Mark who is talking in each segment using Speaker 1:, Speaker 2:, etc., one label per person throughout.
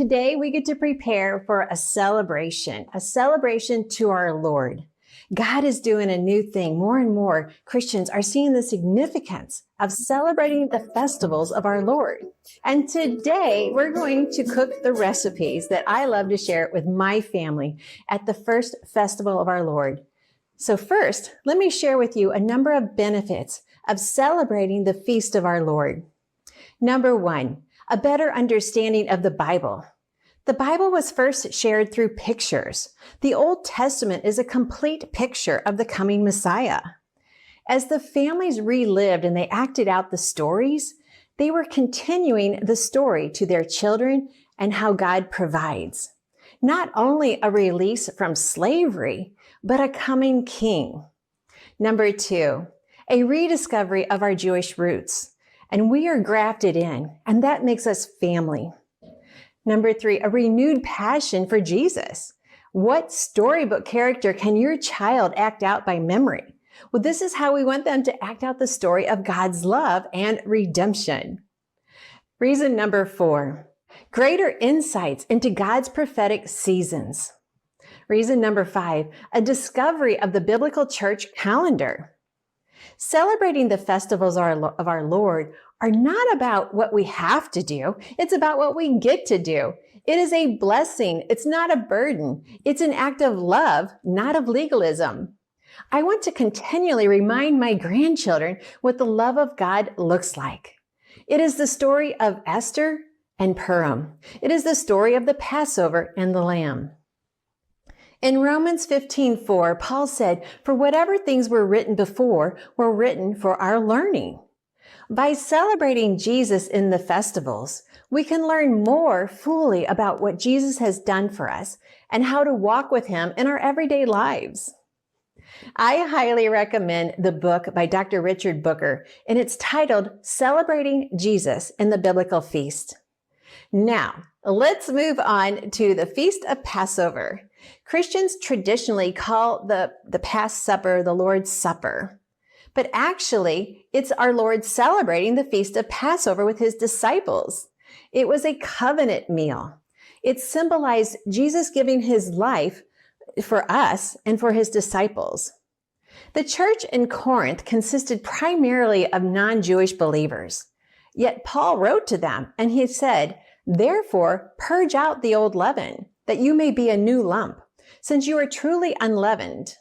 Speaker 1: Today we get to prepare for a celebration to our Lord. God is doing a new thing. More and more Christians are seeing the significance of celebrating the festivals of our Lord. And today we're going to cook the recipes that I love to share with my family at the first festival of our Lord. So first, let me share with you a number of benefits of celebrating the feast of our Lord. Number one, a better understanding of the Bible. The Bible was first shared through pictures. The Old Testament is a complete picture of the coming Messiah. As the families relived and they acted out the stories, they were continuing the story to their children and how God provides. Not only a release from slavery, but a coming king. Number two, a rediscovery of our Jewish roots. And we are grafted in, and that makes us family. Number three, a renewed passion for Jesus. What storybook character can your child act out by memory? Well, this is how we want them to act out the story of God's love and redemption. Reason number four, greater insights into God's prophetic seasons. Reason number five, a discovery of the biblical church calendar. Celebrating the festivals of our Lord are not about what we have to do. It's about what we get to do. It is a blessing. It's not a burden. It's an act of love, not of legalism. I want to continually remind my grandchildren what the love of God looks like. It is the story of Esther and Purim. It is the story of the Passover and the Lamb. In Romans 15:4, Paul said, "For whatever things were written before were written for our learning." By celebrating Jesus in the festivals, we can learn more fully about what Jesus has done for us and how to walk with him in our everyday lives. I highly recommend the book by Dr. Richard Booker, and it's titled Celebrating Jesus in the Biblical Feast. Now, let's move on to the Feast of Passover. Christians traditionally call the Past Supper the Lord's Supper. But actually, it's our Lord celebrating the Feast of Passover with his disciples. It was a covenant meal. It symbolized Jesus giving his life for us and for his disciples. The church in Corinth consisted primarily of non-Jewish believers. Yet Paul wrote to them and he said, "Therefore, purge out the old leaven, that you may be a new lump, since you are truly unleavened.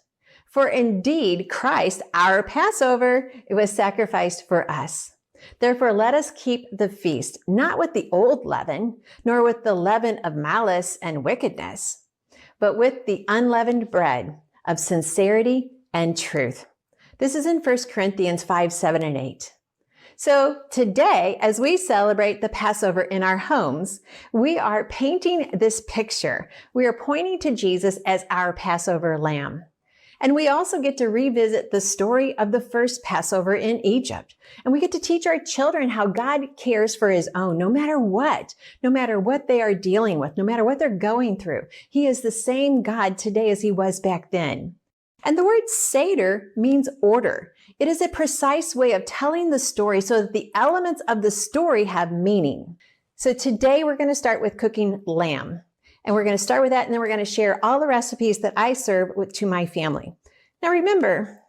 Speaker 1: For indeed, Christ, our Passover, it was sacrificed for us. Therefore, let us keep the feast, not with the old leaven, nor with the leaven of malice and wickedness, but with the unleavened bread of sincerity and truth." This is in 1 Corinthians 5, 7, and 8. So today, as we celebrate the Passover in our homes, we are painting this picture. We are pointing to Jesus as our Passover lamb. And we also get to revisit the story of the first Passover in Egypt. And we get to teach our children how God cares for his own, no matter what they are dealing with, no matter what they're going through. He is the same God today as he was back then. And the word Seder means order. It is a precise way of telling the story so that the elements of the story have meaning. So today we're going to start with cooking lamb. And we're going to start with that, and then we're going to share all the recipes that I serve to my family. Now remember,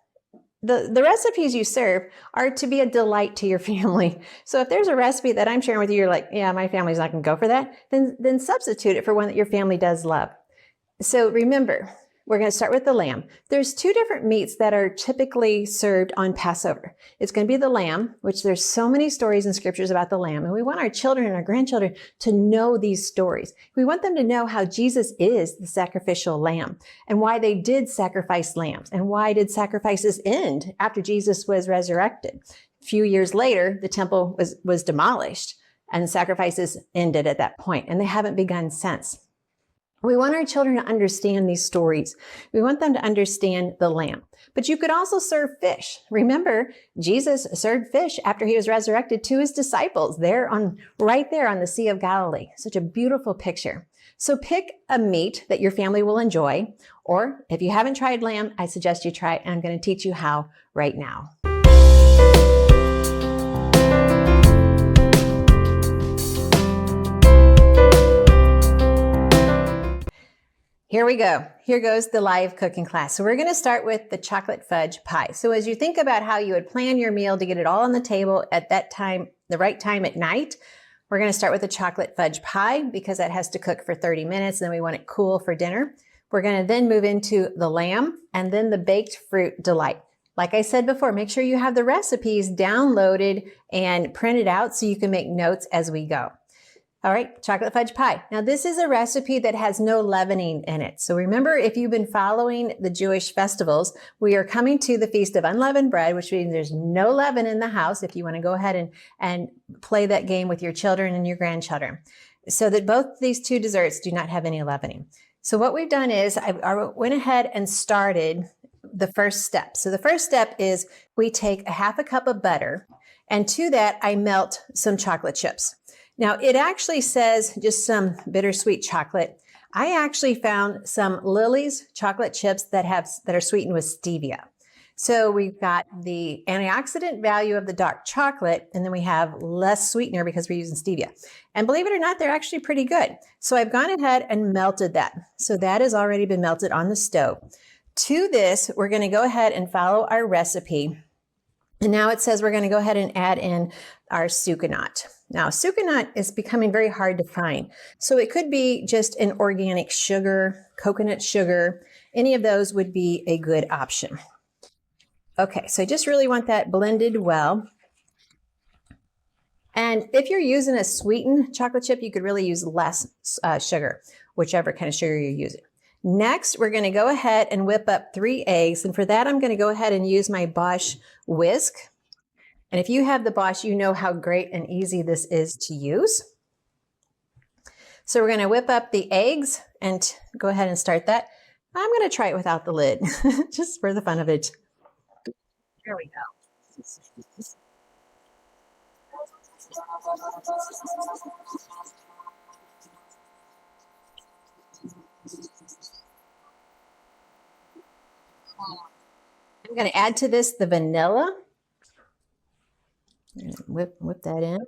Speaker 1: the recipes you serve are to be a delight to your family. So if there's a recipe that I'm sharing with you, you're like, yeah, my family's not going to go for that, then substitute it for one that your family does love. So remember, we're going to start with the lamb. There's two different meats that are typically served on Passover. It's going to be the lamb, which there's so many stories in scriptures about the lamb. And we want our children and our grandchildren to know these stories. We want them to know how Jesus is the sacrificial lamb and why they did sacrifice lambs and why did sacrifices end after Jesus was resurrected. A few years later, the temple was demolished and sacrifices ended at that point, and they haven't begun since. We want our children to understand these stories. We want them to understand the lamb. But you could also serve fish. Remember, Jesus served fish after he was resurrected to his disciples right there on the Sea of Galilee. Such a beautiful picture. So pick a meat that your family will enjoy, or if you haven't tried lamb, I suggest you try it, and I'm going to teach you how right now. Here we go. Here goes the live cooking class. So we're going to start with the chocolate fudge pie. So as you think about how you would plan your meal to get it all on the table at that time, the right time at night, we're going to start with the chocolate fudge pie because that has to cook for 30 minutes. And then we want it cool for dinner. We're going to then move into the lamb and then the baked fruit delight. Like I said before, make sure you have the recipes downloaded and printed out so you can make notes as we go. All right, chocolate fudge pie. Now this is a recipe that has no leavening in it. So remember, if you've been following the Jewish festivals, we are coming to the Feast of Unleavened Bread, which means there's no leaven in the house if you want to go ahead and play that game with your children and your grandchildren. So that both these two desserts do not have any leavening. So what we've done is I went ahead and started the first step. So the first step is we take a half a cup of butter, and to that I melt some chocolate chips. Now, it actually says just some bittersweet chocolate. I actually found some Lily's chocolate chips that are sweetened with stevia. So we've got the antioxidant value of the dark chocolate, and then we have less sweetener because we're using stevia. And believe it or not, they're actually pretty good. So I've gone ahead and melted that. So that has already been melted on the stove. To this, we're going to go ahead and follow our recipe. And now it says we're going to go ahead and add in our sucanat. Now, sucanat is becoming very hard to find. So it could be just an organic sugar, coconut sugar. Any of those would be a good option. Okay, so I just really want that blended well. And if you're using a sweetened chocolate chip, you could really use less sugar, whichever kind of sugar you're using. Next, we're going to go ahead and whip up 3 eggs. And for that, I'm going to go ahead and use my Bosch whisk. And if you have the Bosch, you know how great and easy this is to use. So we're going to whip up the eggs and go ahead and start that. I'm going to try it without the lid, just for the fun of it. There we go. I'm going to add to this the vanilla. Whip that in.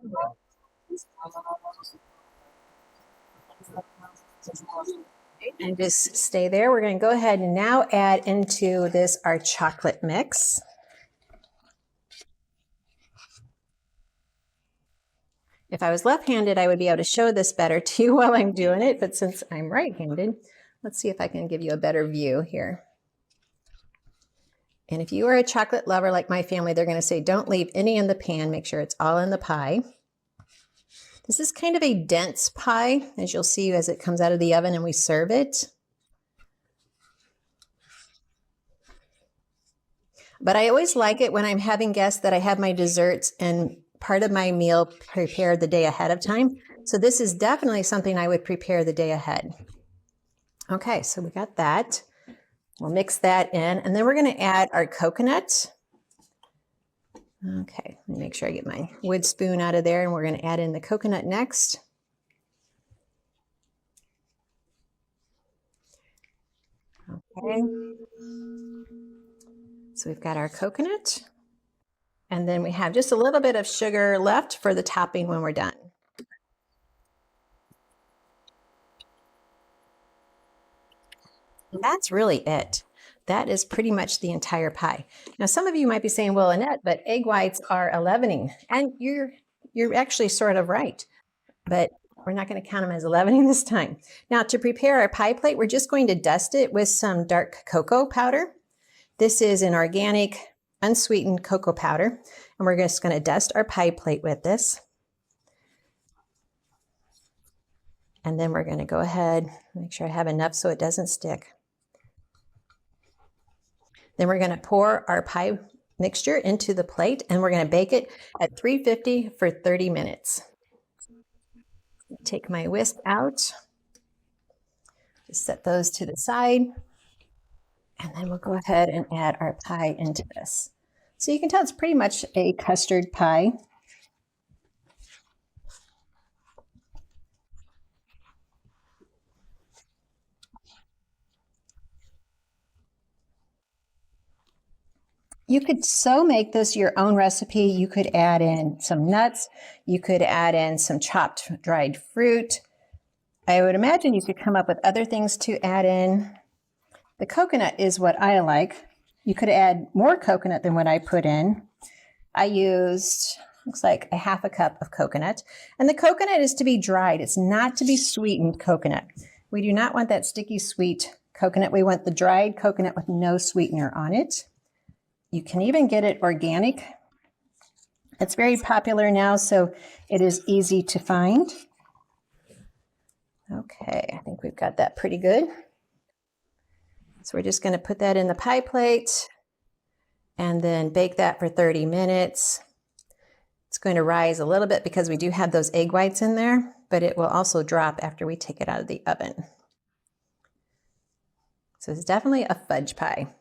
Speaker 1: And just stay there. We're going to go ahead and now add into this our chocolate mix. If I was left-handed, I would be able to show this better to you while I'm doing it. But since I'm right-handed, let's see if I can give you a better view here. And if you are a chocolate lover like my family, they're going to say, don't leave any in the pan. Make sure it's all in the pie. This is kind of a dense pie, as you'll see as it comes out of the oven and we serve it. But I always like it when I'm having guests that I have my desserts and part of my meal prepared the day ahead of time. So this is definitely something I would prepare the day ahead. Okay, so we got that. We'll mix that in, and then we're going to add our coconut. Okay, let me make sure I get my wood spoon out of there, and we're going to add in the coconut next. Okay. So we've got our coconut, and then we have just a little bit of sugar left for the topping when we're done. That's really it. That is pretty much the entire pie. Now, some of you might be saying, well, Annette, but egg whites are a leavening. And you're actually sort of right. But we're not going to count them as a leavening this time. Now, to prepare our pie plate, we're just going to dust it with some dark cocoa powder. This is an organic, unsweetened cocoa powder. And we're just going to dust our pie plate with this. And then we're going to go ahead, make sure I have enough so it doesn't stick. Then we're going to pour our pie mixture into the plate, and we're going to bake it at 350 for 30 minutes. Take my whisk out. Just set those to the side. And then we'll go ahead and add our pie into this. So you can tell it's pretty much a custard pie. You could so make this your own recipe. You could add in some nuts. You could add in some chopped dried fruit. I would imagine you could come up with other things to add in. The coconut is what I like. You could add more coconut than what I put in. I used, looks like a half a cup of coconut. And the coconut is to be dried. It's not to be sweetened coconut. We do not want that sticky sweet coconut. We want the dried coconut with no sweetener on it. You can even get it organic. It's very popular now, so it is easy to find. Okay, I think we've got that pretty good. So we're just going to put that in the pie plate and then bake that for 30 minutes. It's going to rise a little bit because we do have those egg whites in there, but it will also drop after we take it out of the oven. So it's definitely a fudge pie.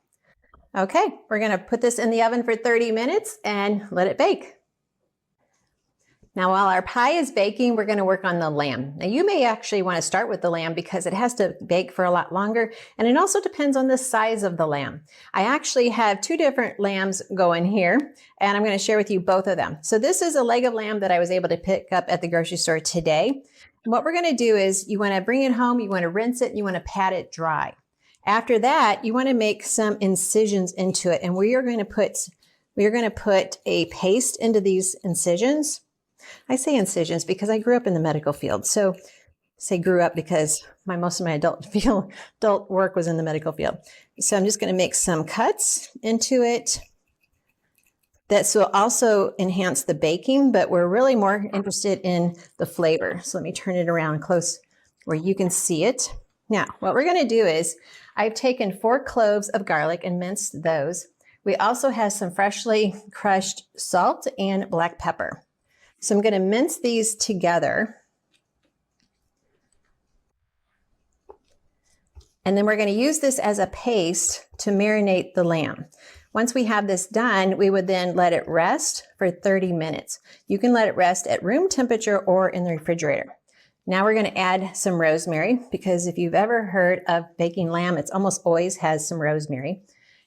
Speaker 1: Okay, we're going to put this in the oven for 30 minutes and let it bake. Now, while our pie is baking, we're going to work on the lamb. Now, you may actually want to start with the lamb because it has to bake for a lot longer, and it also depends on the size of the lamb. I actually have two different lambs going here, and I'm going to share with you both of them. So this is a leg of lamb that I was able to pick up at the grocery store today. And what we're going to do is you want to bring it home, you want to rinse it, and you want to pat it dry. After that, you want to make some incisions into it, and we are going to put a paste into these incisions. I say incisions because I grew up in the medical field. So say grew up because most of my adult work was in the medical field. So I'm just going to make some cuts into it. That will also enhance the baking, but we're really more interested in the flavor. So let me turn it around close where you can see it. Now, what we're going to do is I've taken 4 cloves of garlic and minced those. We also have some freshly crushed salt and black pepper. So I'm going to mince these together. And then we're going to use this as a paste to marinate the lamb. Once we have this done, we would then let it rest for 30 minutes. You can let it rest at room temperature or in the refrigerator. Now we're going to add some rosemary because if you've ever heard of baking lamb, it's almost always has some rosemary.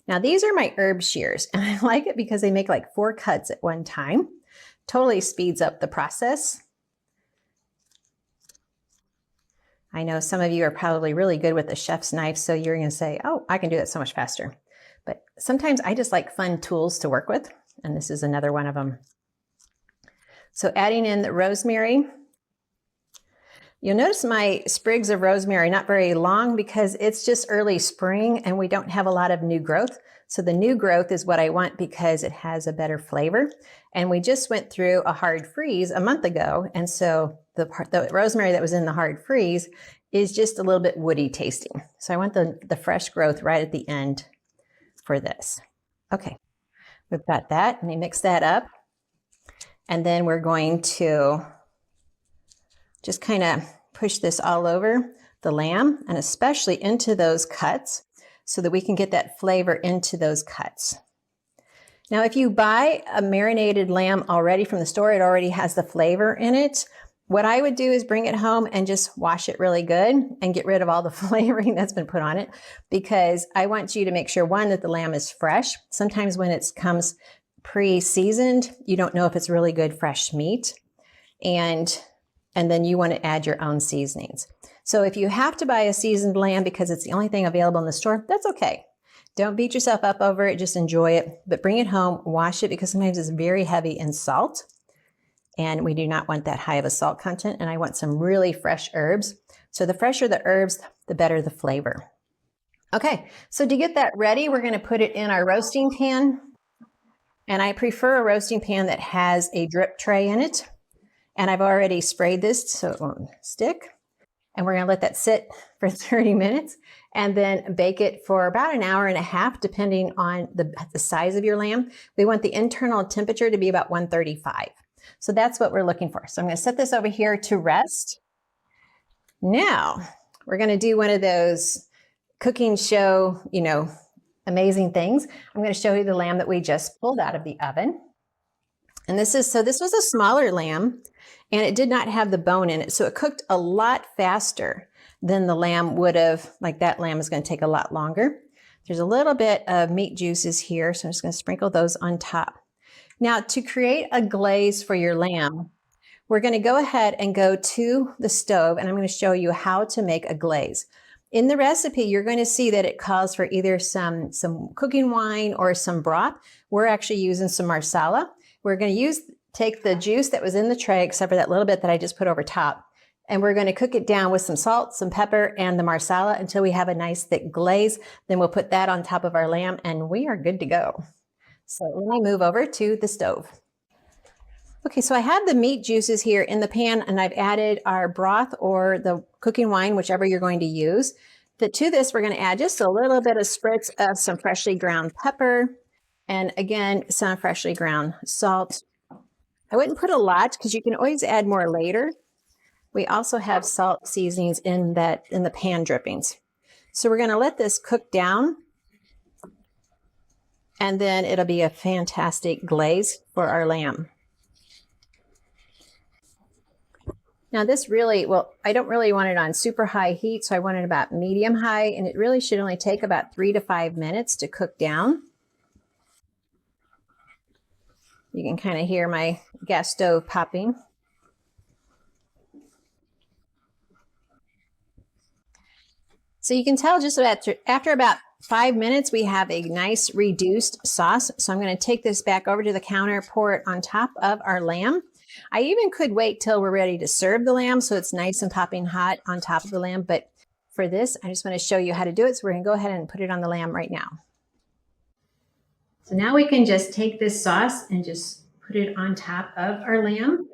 Speaker 1: Now these are my herb shears, and I like it because they make like 4 cuts at one time. Totally speeds up the process. I know some of you are probably really good with the chef's knife, so you're going to say, oh, I can do that so much faster. But sometimes I just like fun tools to work with, and this is another one of them. So adding in the rosemary. You'll notice my sprigs of rosemary not very long because it's just early spring and we don't have a lot of new growth. So the new growth is what I want because it has a better flavor. And we just went through a hard freeze a month ago. And so the rosemary that was in the hard freeze is just a little bit woody tasting. So I want the fresh growth right at the end for this. Okay, we've got that. Let me mix that up. And then we're going to just kind of push this all over the lamb and especially into those cuts so that we can get that flavor into those cuts. Now, if you buy a marinated lamb already from the store, it already has the flavor in it. What I would do is bring it home and just wash it really good and get rid of all the flavoring that's been put on it because I want you to make sure, one, that the lamb is fresh. Sometimes when it comes pre-seasoned, you don't know if it's really good fresh meat. And then you want to add your own seasonings. So if you have to buy a seasoned lamb because it's the only thing available in the store, that's okay. Don't beat yourself up over it, just enjoy it, but bring it home, wash it because sometimes it's very heavy in salt and we do not want that high of a salt content, and I want some really fresh herbs. So the fresher the herbs, the better the flavor. Okay, so to get that ready, we're going to put it in our roasting pan, and I prefer a roasting pan that has a drip tray in it. And I've already sprayed this so it won't stick. And we're going to let that sit for 30 minutes and then bake it for about an hour and a half, depending on the size of your lamb. We want the internal temperature to be about 135. So that's what we're looking for. So I'm going to set this over here to rest. Now we're going to do one of those cooking show, amazing things. I'm going to show you the lamb that we just pulled out of the oven. And this was a smaller lamb. And it did not have the bone in it. So it cooked a lot faster than the lamb would have. Like that lamb is going to take a lot longer. There's a little bit of meat juices here. So I'm just going to sprinkle those on top. Now to create a glaze for your lamb, we're going to go ahead and go to the stove, and I'm going to show you how to make a glaze. In the recipe, you're going to see that it calls for either some cooking wine or some broth. We're actually using some marsala. We're going to take the juice that was in the tray, except for that little bit that I just put over top, and we're going to cook it down with some salt, some pepper, and the marsala until we have a nice thick glaze. Then we'll put that on top of our lamb, and we are good to go. So let me move over to the stove. Okay, so I have the meat juices here in the pan, and I've added our broth or the cooking wine, whichever you're going to use. To this, we're going to add just a little bit of spritz of some freshly ground pepper, and again, some freshly ground salt. I wouldn't put a lot because you can always add more later. We also have salt seasonings in the pan drippings. So we're going to let this cook down, and then it'll be a fantastic glaze for our lamb. Now this really, I don't really want it on super high heat, so I want it about medium high, and it really should only take about 3 to 5 minutes to cook down. You can kind of hear my gas stove popping. So you can tell just after about 5 minutes, we have a nice reduced sauce. So I'm going to take this back over to the counter, pour it on top of our lamb. I even could wait till we're ready to serve the lamb so it's nice and popping hot on top of the lamb. But for this, I just want to show you how to do it. So we're going to go ahead and put it on the lamb right now. So now we can just take this sauce and just put it on top of our lamb.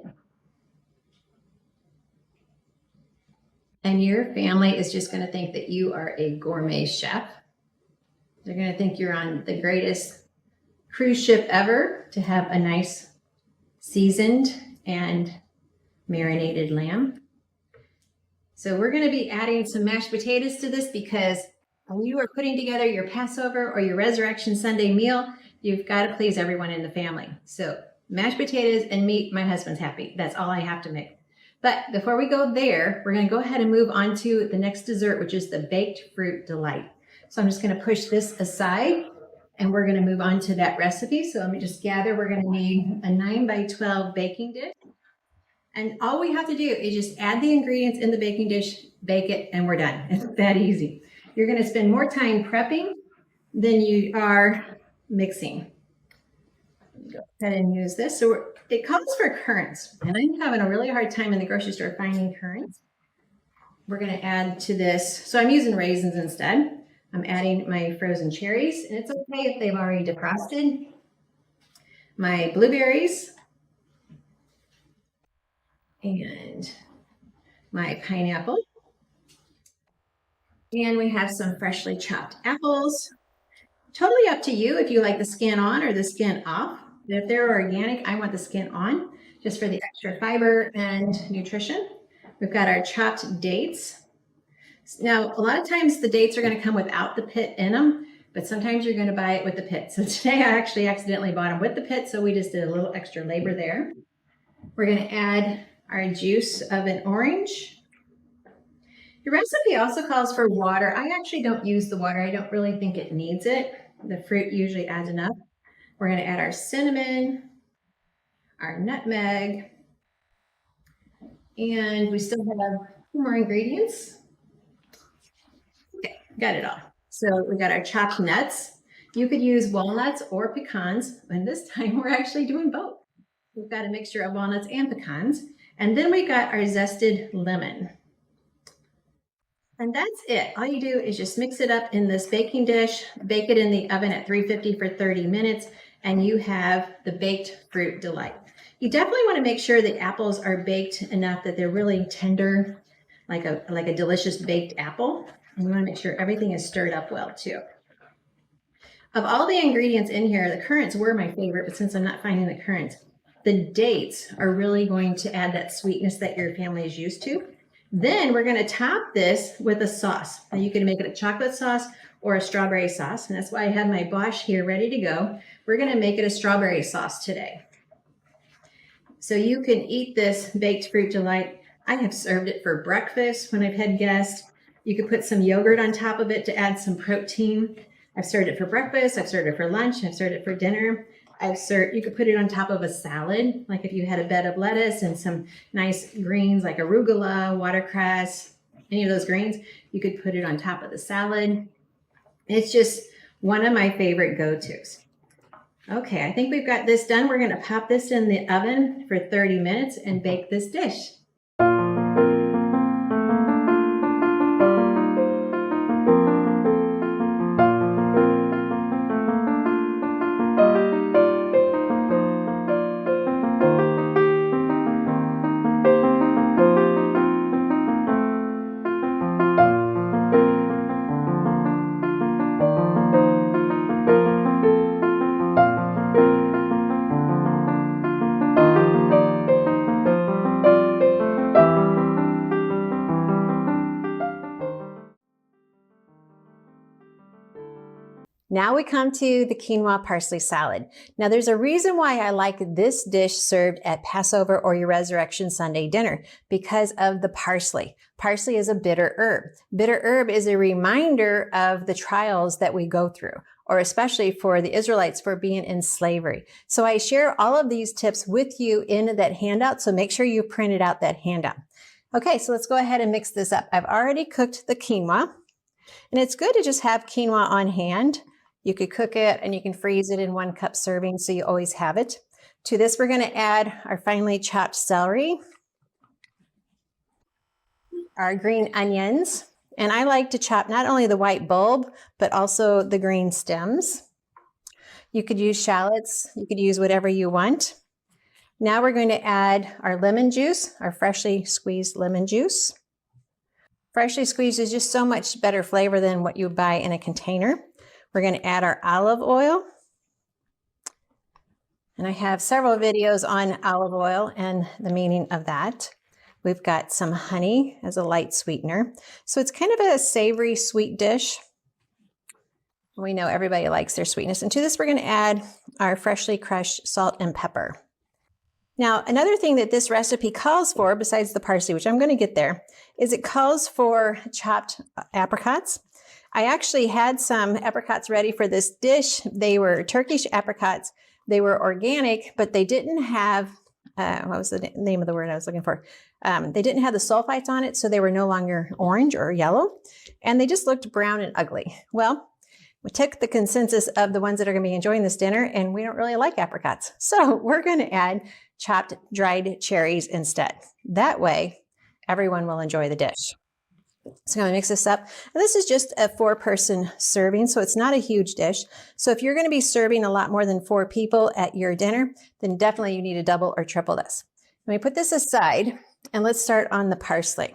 Speaker 1: And your family is just going to think that you are a gourmet chef. They're going to think you're on the greatest cruise ship ever to have a nice seasoned and marinated lamb. So we're going to be adding some mashed potatoes to this because when you are putting together your Passover or your Resurrection Sunday meal, you've got to please everyone in the family. So mashed potatoes and meat, my husband's happy. That's all I have to make. But before we go there, we're going to go ahead and move on to the next dessert, which is the baked fruit delight. So I'm just going to push this aside and we're going to move on to that recipe. So let me just gather. We're going to need a 9 by 12 baking dish. And all we have to do is just add the ingredients in the baking dish, bake it, and we're done. It's that easy. You're going to spend more time prepping than you are mixing. Go ahead and use this. So it calls for currants, and I'm having a really hard time in the grocery store finding currants. We're going to add to this. So I'm using raisins instead. I'm adding my frozen cherries, and it's okay if they've already defrosted. My blueberries and my pineapple. And we have some freshly chopped apples. Totally up to you if you like the skin on or the skin off. If they're organic, I want the skin on just for the extra fiber and nutrition. We've got our chopped dates. Now, a lot of times the dates are going to come without the pit in them, but sometimes you're going to buy it with the pit. So today I actually accidentally bought them with the pit, so we just did a little extra labor there. We're going to add our juice of an orange. Your recipe also calls for water. I actually don't use the water. I don't really think it needs it. The fruit usually adds enough. We're going to add our cinnamon, our nutmeg, and we still have 2 more ingredients. Okay, got it all. So we got our chopped nuts. You could use walnuts or pecans, and this time we're actually doing both. We've got a mixture of walnuts and pecans, and then we got our zested lemon. And that's it. All you do is just mix it up in this baking dish, bake it in the oven at 350 for 30 minutes, and you have the baked fruit delight. You definitely want to make sure the apples are baked enough that they're really tender, like a delicious baked apple. And you want to make sure everything is stirred up well too. Of all the ingredients in here, the currants were my favorite, but since I'm not finding the currants, the dates are really going to add that sweetness that your family is used to. Then we're going to top this with a sauce. Now you can make it a chocolate sauce or a strawberry sauce, and that's why I have my Bosch here ready to go. We're going to make it a strawberry sauce today. So you can eat this baked fruit delight. I have served it for breakfast when I've had guests. You could put some yogurt on top of it to add some protein. I've served it for breakfast. I've served it for lunch. I've served it for dinner. you could put it on top of a salad, like if you had a bed of lettuce and some nice greens like arugula, watercress, any of those greens, you could put it on top of the salad. It's just one of my favorite go-tos. Okay, I think we've got this done. We're going to pop this in the oven for 30 minutes and bake this dish. Now we come to the quinoa parsley salad. Now there's a reason why I like this dish served at Passover or your Resurrection Sunday dinner, because of the parsley. Parsley is a bitter herb. Bitter herb is a reminder of the trials that we go through, or especially for the Israelites for being in slavery. So I share all of these tips with you in that handout, so make sure you printed out that handout. Okay, so let's go ahead and mix this up. I've already cooked the quinoa, and it's good to just have quinoa on hand. You could cook it and you can freeze it in 1 cup serving, so you always have it. To this, we're going to add our finely chopped celery, our green onions, and I like to chop not only the white bulb, but also the green stems. You could use shallots, you could use whatever you want. Now we're going to add our lemon juice, our freshly squeezed lemon juice. Freshly squeezed is just so much better flavor than what you buy in a container. We're going to add our olive oil. And I have several videos on olive oil and the meaning of that. We've got some honey as a light sweetener. So it's kind of a savory, sweet dish. We know everybody likes their sweetness. And to this, we're going to add our freshly crushed salt and pepper. Now, another thing that this recipe calls for, besides the parsley, which I'm going to get there, is it calls for chopped apricots. I actually had some apricots ready for this dish. They were Turkish apricots. They were organic, but they didn't have, what was the name of the word I was looking for? They didn't have the sulfites on it, so they were no longer orange or yellow, and they just looked brown and ugly. Well, we took the consensus of the ones that are going to be enjoying this dinner, and we don't really like apricots. So we're going to add chopped dried cherries instead. That way, everyone will enjoy the dish. So I'm going to mix this up. And this is just a 4-person serving, so it's not a huge dish. So if you're going to be serving a lot more than 4 people at your dinner, then definitely you need to double or triple this. Let me put this aside, and let's start on the parsley.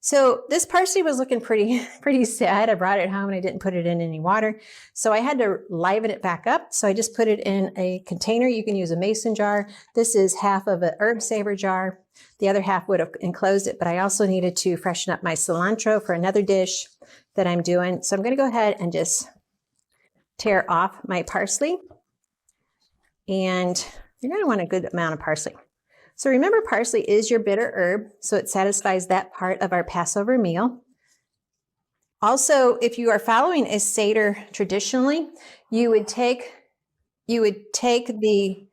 Speaker 1: So this parsley was looking pretty sad. I brought it home and I didn't put it in any water. So I had to liven it back up. So I just put it in a container. You can use a mason jar. This is half of an herb saver jar. The other half would have enclosed it, but I also needed to freshen up my cilantro for another dish that I'm doing. So I'm going to go ahead and just tear off my parsley. And you're going to want a good amount of parsley. So remember, parsley is your bitter herb, so it satisfies that part of our Passover meal. Also, if you are following a Seder traditionally, you would take the,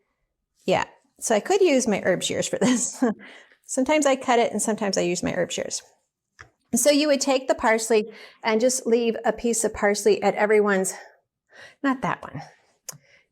Speaker 1: so I could use my herb shears for this. Sometimes I cut it and sometimes I use my herb shears. So you would take the parsley and just leave a piece of parsley at everyone's, not that one.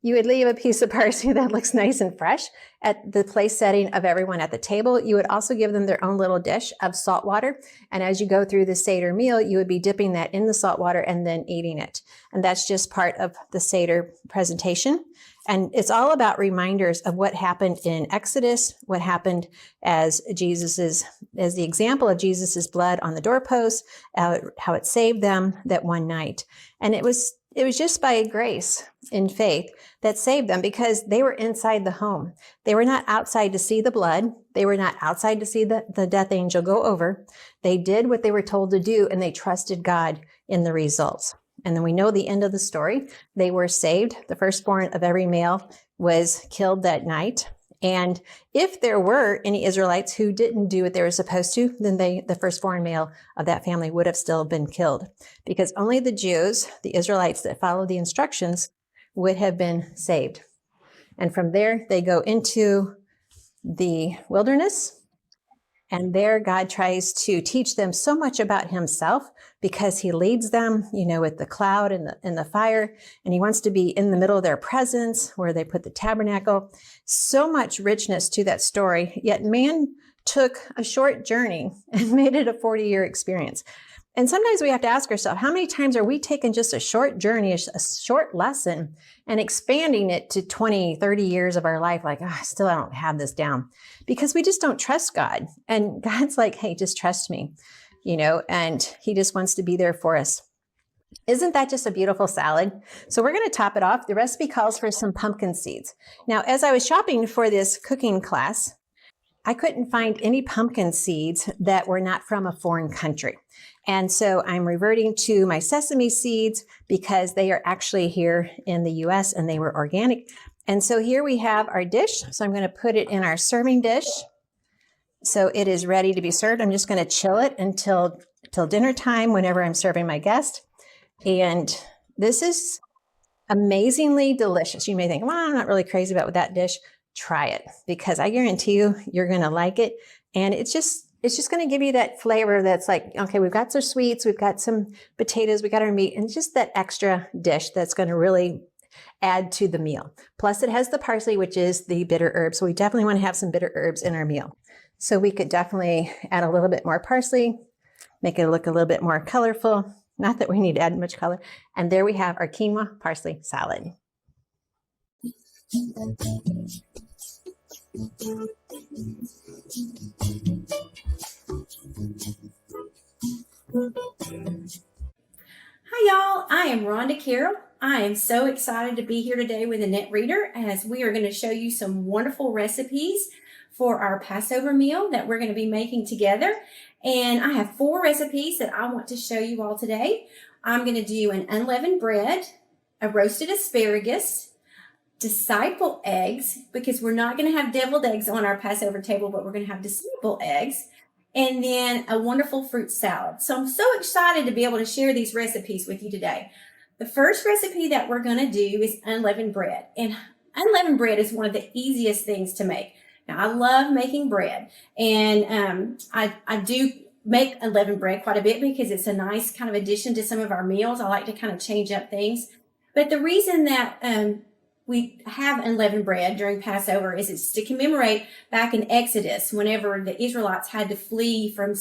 Speaker 1: You would leave a piece of parsley that looks nice and fresh at the place setting of everyone at the table. You would also give them their own little dish of salt water. And as you go through the Seder meal, you would be dipping that in the salt water and then eating it. And that's just part of the Seder presentation. And it's all about reminders of what happened in Exodus, what happened as the example of Jesus's blood on the doorpost, how it saved them that one night. And it was just by grace in faith that saved them, because they were inside the home. They were not outside to see the blood. They were not outside to see the death angel go over. They did what they were told to do, and they trusted God in the results. And then we know the end of the story. They were saved. The firstborn of every male was killed that night. And if there were any Israelites who didn't do what they were supposed to, then the firstborn male of that family would have still been killed, because only the Jews, the Israelites that followed the instructions, would have been saved. And from there, they go into the wilderness. And there, God tries to teach them so much about himself because he leads them, with the cloud and the fire. And he wants to be in the middle of their presence where they put the tabernacle. So much richness to that story. Yet man took a short journey and made it a 40-year experience. And sometimes we have to ask ourselves, how many times are we taking just a short journey, a short lesson, and expanding it to 20, 30 years of our life? Like, I don't have this down, because we just don't trust God. And God's like, hey, just trust me, and he just wants to be there for us. Isn't that just a beautiful salad? So we're going to top it off. The recipe calls for some pumpkin seeds. Now, as I was shopping for this cooking class, I couldn't find any pumpkin seeds that were not from a foreign country. And so I'm reverting to my sesame seeds because they are actually here in the US and they were organic. And so here we have our dish. So I'm going to put it in our serving dish. So it is ready to be served. I'm just going to chill it until dinner time whenever I'm serving my guest. And this is amazingly delicious. You may think, well, I'm not really crazy about that dish. Try it, because I guarantee you're going to like it. And it's just going to give you that flavor that's like, okay, we've got some sweets, we've got some potatoes, we got our meat, and just that extra dish that's going to really add to the meal. Plus it has the parsley, which is the bitter herb. So we definitely want to have some bitter herbs in our meal. So we could definitely add a little bit more parsley, make it look a little bit more colorful. Not that we need to add much color. And there we have our quinoa parsley salad.
Speaker 2: Hi y'all, I am Rhonda Carroll. I am so excited to be here today with Annette Reader as we are going to show you some wonderful recipes for our Passover meal that we're going to be making together. And I have 4 recipes that I want to show you all today. I'm going to do an unleavened bread, a roasted asparagus, disciple eggs, because we're not going to have deviled eggs on our Passover table, but we're going to have disciple eggs, and then a wonderful fruit salad. So I'm so excited to be able to share these recipes with you today. The first recipe that we're going to do is unleavened bread. And unleavened bread is one of the easiest things to make. Now, I love making bread, and I do make unleavened bread quite a bit because it's a nice kind of addition to some of our meals. I like to kind of change up things. But the reason that we have unleavened bread during Passover is it's to commemorate back in Exodus, whenever the Israelites had to flee from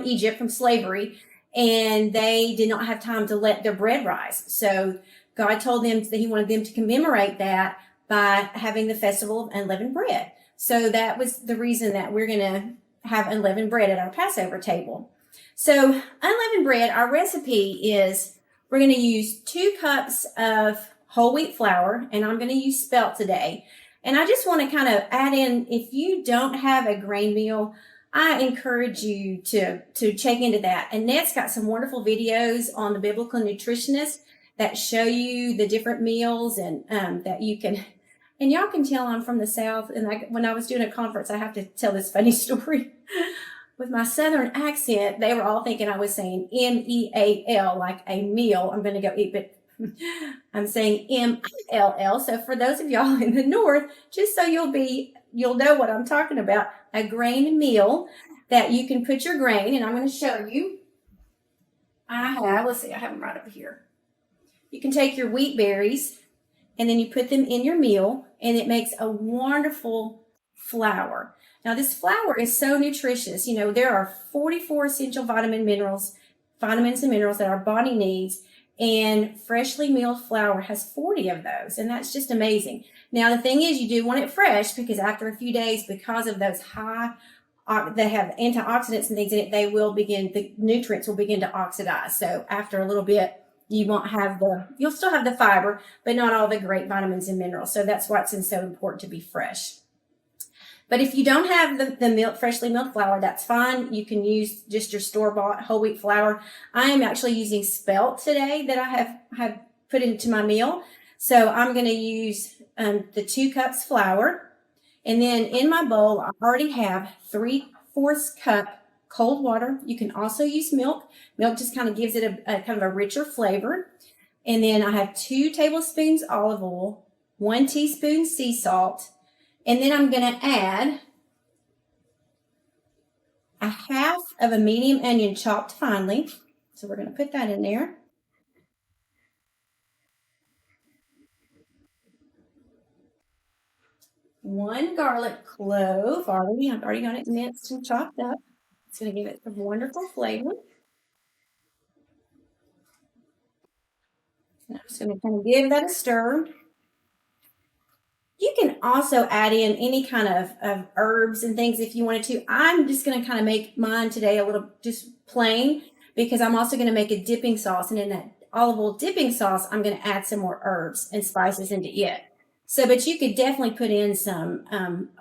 Speaker 2: Egypt, from slavery, and they did not have time to let their bread rise. So God told them that he wanted them to commemorate that by having the festival of unleavened bread. So that was the reason that we're going to have unleavened bread at our Passover table. So unleavened bread, our recipe is we're going to use 2 cups of whole wheat flour, and I'm going to use spelt today. And I just want to kind of add in, if you don't have a grain meal, I encourage you to check into that. Annette's got some wonderful videos on the Biblical Nutritionist that show you the different meals and that you can. And y'all can tell I'm from the South. And when I was doing a conference, I have to tell this funny story. With my Southern accent, they were all thinking I was saying M-E-A-L, like a meal. I'm going to go eat, but I'm saying M-I-L-L. So for those of y'all in the North, just so you'll know what I'm talking about, a grain meal that you can put your grain, and I'm going to show you. Let's see, I have them right over here. You can take your wheat berries, and then you put them in your meal, and it makes a wonderful flour. Now, this flour is so nutritious. There are 44 essential vitamins and minerals that our body needs, and freshly milled flour has 40 of those, and that's just amazing. Now, the thing is, you do want it fresh, because after a few days, because of those they have antioxidants and things in it, the nutrients will begin to oxidize. So after a little bit, you'll still have the fiber, but not all the great vitamins and minerals. So that's why it's so important to be fresh. But if you don't have the freshly milled flour, that's fine. You can use just your store-bought whole wheat flour. I am actually using spelt today that I have put into my meal. So I'm going to use the 2 cups flour. And then in my bowl, I already have 3/4 cup cold water. You can also use milk. Milk just kind of gives it a kind of a richer flavor. And then I have 2 tablespoons olive oil, 1 teaspoon sea salt, and then I'm going to add a half of a medium onion chopped finely. So we're going to put that in there. One garlic clove already. I've already got it minced and chopped up. It's going to give it a wonderful flavor. I'm just going to kind of give that a stir. You can also add in any kind of herbs and things if you wanted to. I'm just going to kind of make mine today a little just plain because I'm also going to make a dipping sauce. And in that olive oil dipping sauce, I'm going to add some more herbs and spices into it. So, but you could definitely put in some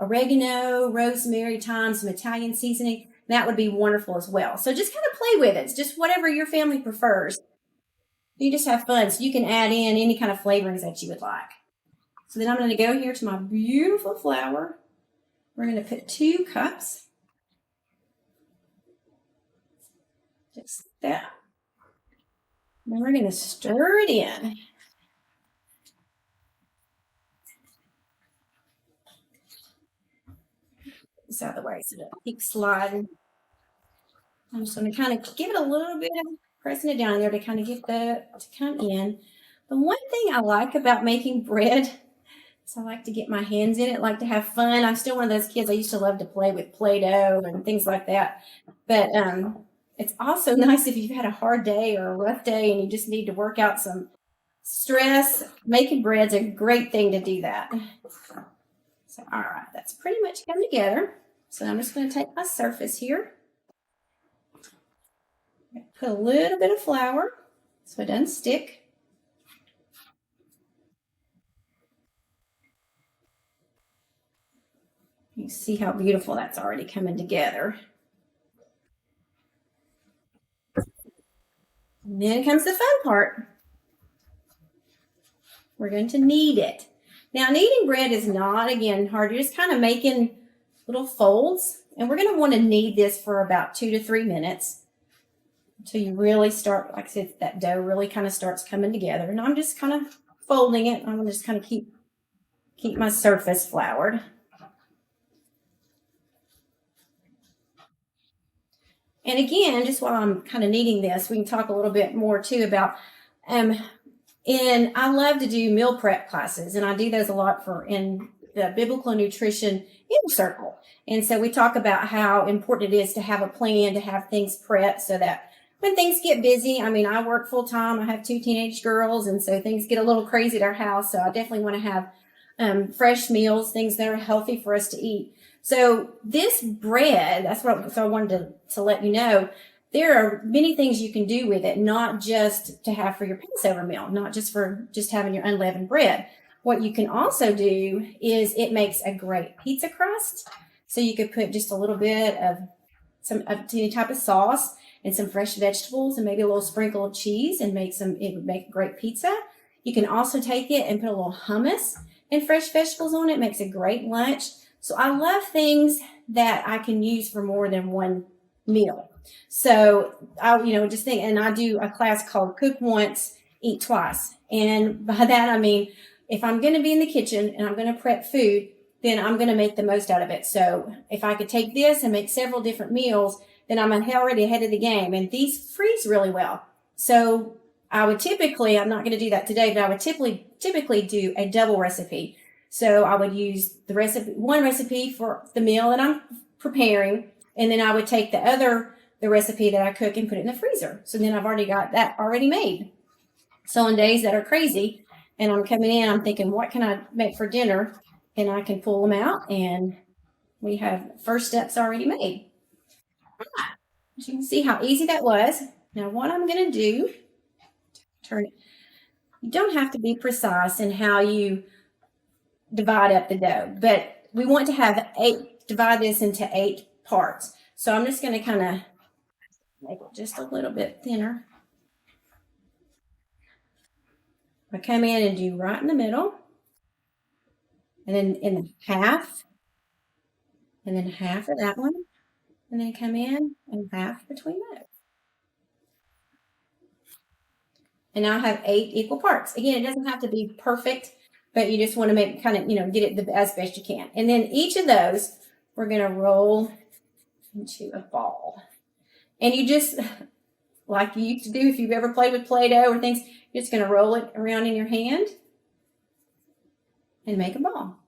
Speaker 2: oregano, rosemary, thyme, some Italian seasoning. That would be wonderful as well. So just kind of play with it. It's just whatever your family prefers. You just have fun. So you can add in any kind of flavorings that you would like. So then I'm going to go here to my beautiful flour. We're going to put 2 cups. Just that. Then we're going to stir it in. This out of the way so that it keeps sliding. I'm just going to kind of give it a little bit of pressing it down there to kind of get that to come in. The one thing I like about making bread is I like to get my hands in it, like to have fun. I'm still one of those kids. I used to love to play with Play-Doh and things like that. But it's also nice if you've had a hard day or a rough day and you just need to work out some stress. Making bread's a great thing to do that. So, all right, that's pretty much come together. So I'm just going to take my surface here. Put a little bit of flour so it doesn't stick. You see how beautiful that's already coming together. And then comes the fun part. We're going to knead it. Now, kneading bread is not, again, hard. You're just kind of making little folds. And we're going to want to knead this for about 2 to 3 minutes until you really start, like I said, that dough really kind of starts coming together. And I'm just kind of folding it. I'm going to just kind of keep my surface floured. And again, just while I'm kind of kneading this, we can talk a little bit more too about, and I love to do meal prep classes, and I do those a lot in the Biblical Nutrition Inner Circle. And so we talk about how important it is to have a plan, to have things prepped so that when things get busy, I mean, I work full time, I have 2 teenage girls, and so things get a little crazy at our house. So I definitely want to have fresh meals, things that are healthy for us to eat. So this bread, that's what I wanted to let you know. There are many things you can do with it, not just to have for your Passover meal, not just for just having your unleavened bread. What you can also do is it makes a great pizza crust. So you could put just a little bit of any type of sauce and some fresh vegetables and maybe a little sprinkle of cheese and it would make a great pizza. You can also take it and put a little hummus and fresh vegetables on it. It makes a great lunch. So I love things that I can use for more than one meal. So I, just think, and I do a class called Cook Once, Eat Twice. And by that, I mean, if I'm going to be in the kitchen and I'm going to prep food, then I'm going to make the most out of it. So if I could take this and make several different meals, then I'm already ahead of the game. And these freeze really well. So I would typically, I'm not going to do that today, but I would typically do a double recipe. So I would use one recipe for the meal that I'm preparing, and then I would take the recipe that I cook and put it in the freezer. So then I've already got that already made. So on days that are crazy and I'm coming in, I'm thinking, what can I make for dinner? And I can pull them out and we have first steps already made. As you can see how easy that was. Now what I'm going to do, turn it. You don't have to be precise in how you divide up the dough, but we want to divide this into 8 parts. So I'm just going to kind of make it just a little bit thinner. I come in and do right in the middle, and then in half, and then half of that one, and then come in and half between those. And now I have 8 equal parts. Again, it doesn't have to be perfect, but you just want to make kind of, get it as best you can. And then each of those, we're going to roll into a ball. And you just, like you used to do if you've ever played with Play-Doh or things, you're just going to roll it around in your hand and make a ball.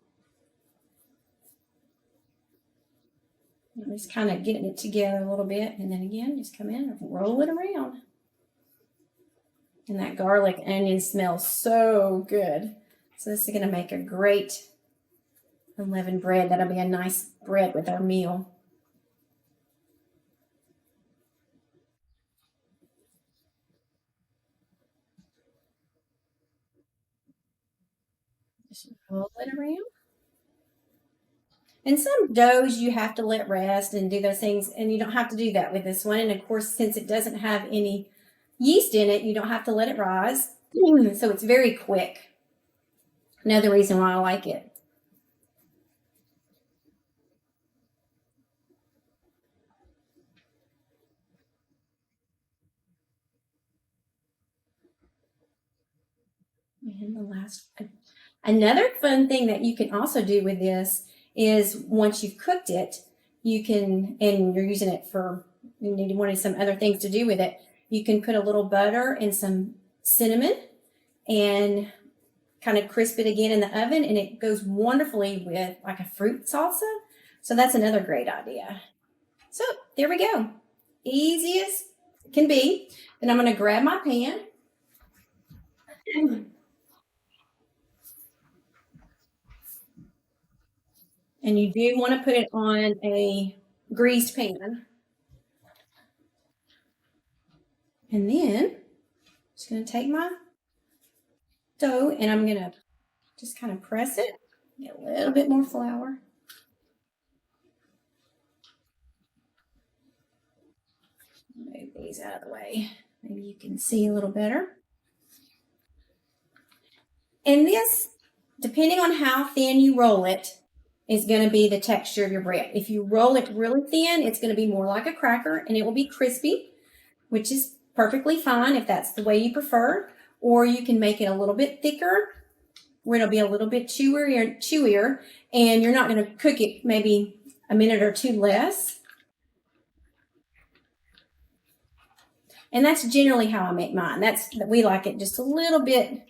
Speaker 2: I'm just kind of getting it together a little bit, and then again, just come in and roll it around. And that garlic onion smells so good. So this is going to make a great unleavened bread. That'll be a nice bread with our meal. Just roll it around. And some doughs you have to let rest and do those things, and you don't have to do that with this one. And of course, since it doesn't have any yeast in it, you don't have to let it rise. So it's very quick. Another reason why I like it. And the last one. Another fun thing that you can also do with this is once you've cooked it, you can, and you're using it for, wanted some other things to do with it, you can put a little butter and some cinnamon and kind of crisp it again in the oven, and it goes wonderfully with like a fruit salsa. So that's another great idea. So there we go. Easy as can be. Then I'm going to grab my pan. And you do want to put it on a greased pan. And then I'm just going to take my dough and I'm going to just kind of press it, get a little bit more flour. Move these out of the way. Maybe you can see a little better. And this, depending on how thin you roll it, is going to be the texture of your bread. If you roll it really thin, it's going to be more like a cracker and it will be crispy, which is perfectly fine if that's the way you prefer. Or you can make it a little bit thicker where it'll be a little bit chewier, and you're not going to cook it maybe a minute or two less. And that's generally how I make mine. We like it just a little bit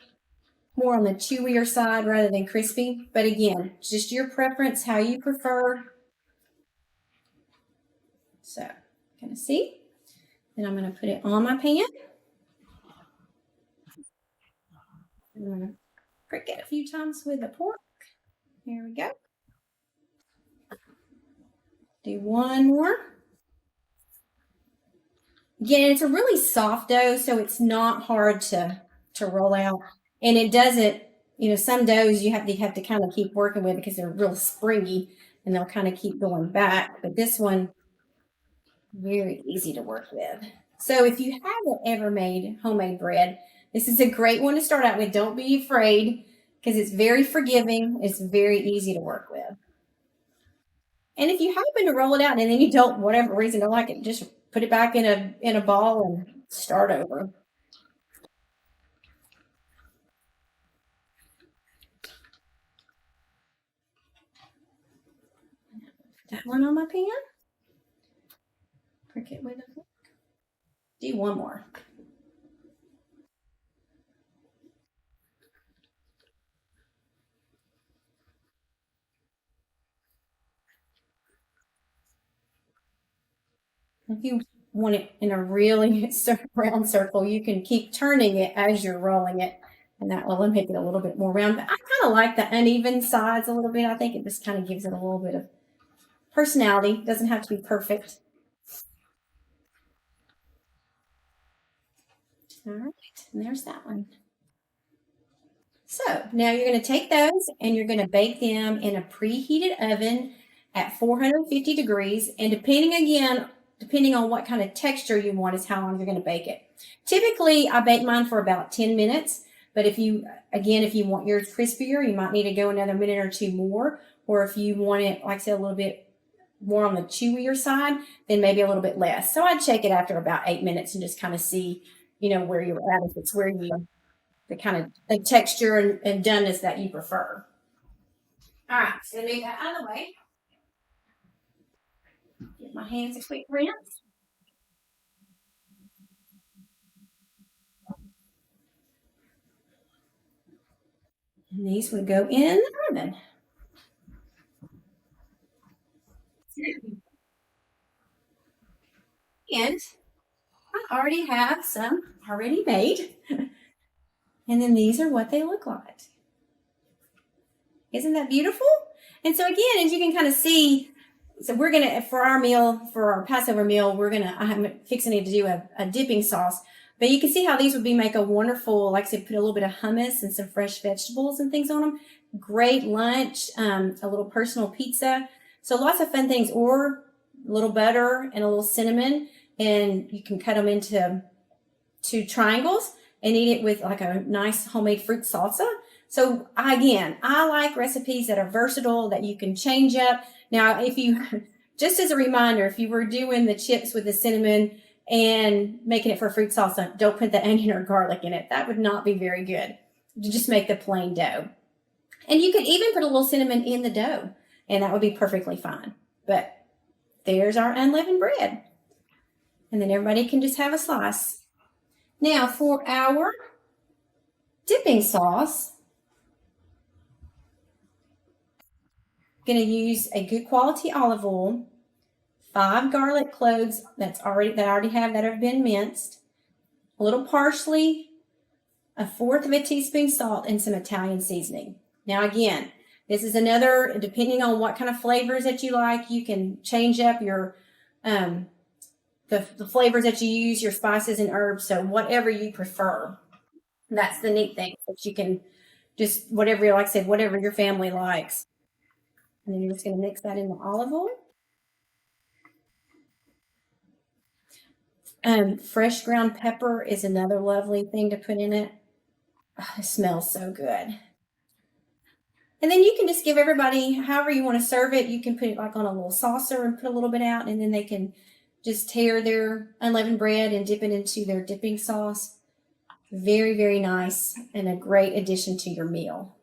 Speaker 2: more on the chewier side rather than crispy. But again, just your preference, how you prefer. So, kind of see. Then I'm going to put it on my pan. I'm going to prick it a few times with the pork. Here we go. Do one more. Again, it's a really soft dough, so it's not hard to roll out. And it doesn't, some doughs you have to kind of keep working with because they're real springy and they'll kind of keep going back. But this one, very easy to work with. So if you haven't ever made homemade bread, this is a great one to start out with. Don't be afraid because it's very forgiving. It's very easy to work with. And if you happen to roll it out and then you don't, whatever reason, don't like it, just put it back in a ball and start over. That one on my pan. Prick it with a fork. Do one more. If you want it in a really round circle, you can keep turning it as you're rolling it, and that will make it a little bit more round. But I kind of like the uneven sides a little bit. I think it just kind of gives it a little bit of personality. It doesn't have to be perfect. All right, and there's that one. So now you're going to take those and you're going to bake them in a preheated oven at 450 degrees. And depending on what kind of texture you want is how long you're going to bake it. Typically, I bake mine for about 10 minutes. But if you want yours crispier, you might need to go another minute or two more. Or if you want it, like I said, a little bit more on the chewier side, then maybe a little bit less. So I'd check it after about 8 minutes and just kind of see, where you're at, if it's where you the kind of the texture and doneness that you prefer. All right, so move that out of the way. Give my hands a quick rinse. And these would go in the oven. And I already have some already made. And then these are what they look like. Isn't that beautiful? And so again, as you can kind of see, so we're going to, for our meal, for our Passover meal, I'm fixing to do a dipping sauce. But you can see how these would make a wonderful, like I said, put a little bit of hummus and some fresh vegetables and things on them. Great lunch, a little personal pizza. So lots of fun things, or a little butter and a little cinnamon. And you can cut them into triangles and eat it with like a nice homemade fruit salsa. So again, I like recipes that are versatile, that you can change up. Now, if you, just as a reminder, if you were doing the chips with the cinnamon and making it for fruit salsa, don't put the onion or garlic in it. That would not be very good. You just make the plain dough. And you could even put a little cinnamon in the dough, and that would be perfectly fine. But there's our unleavened bread. And then everybody can just have a slice. Now, for our dipping sauce, I'm going to use a good quality olive oil, 5 garlic cloves that I already have that have been minced, a little parsley, 1/4 of a teaspoon salt, and some Italian seasoning. Now again, this is another, depending on what kind of flavors that you like, you can change up your the flavors that you use, your spices and herbs. So whatever you prefer. That's the neat thing, that you can just whatever, like I said, whatever your family likes. And then you're just going to mix that in the olive oil. Fresh ground pepper is another lovely thing to put in it. Oh, it smells so good. And then you can just give everybody, however you want to serve it. You can put it like on a little saucer and put a little bit out, and then they can just tear their unleavened bread and dip it into their dipping sauce. Very, very nice and a great addition to your meal.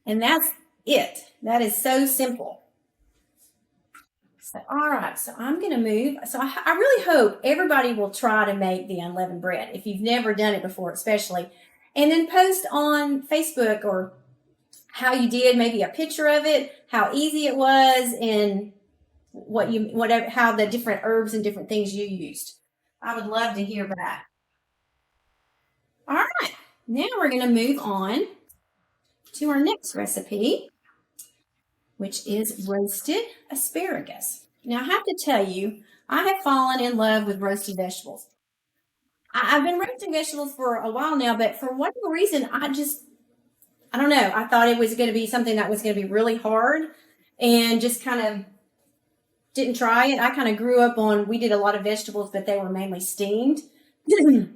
Speaker 2: And that's it. That is so simple. So, all right, so I'm going to move. So I really hope everybody will try to make the unleavened bread if you've never done it before, especially. And then post on Facebook or how you did, maybe a picture of it, how easy it was, and how the different herbs and different things you used. I would love to hear that. All right, now we're going to move on to our next recipe, which is roasted asparagus. Now, I have to tell you, I have fallen in love with roasted vegetables. I've been roasting vegetables for a while now, but for whatever reason, I don't know. I thought it was going to be something that was going to be really hard, and just kind of didn't try it. I kind of grew up we did a lot of vegetables, but they were mainly steamed. And,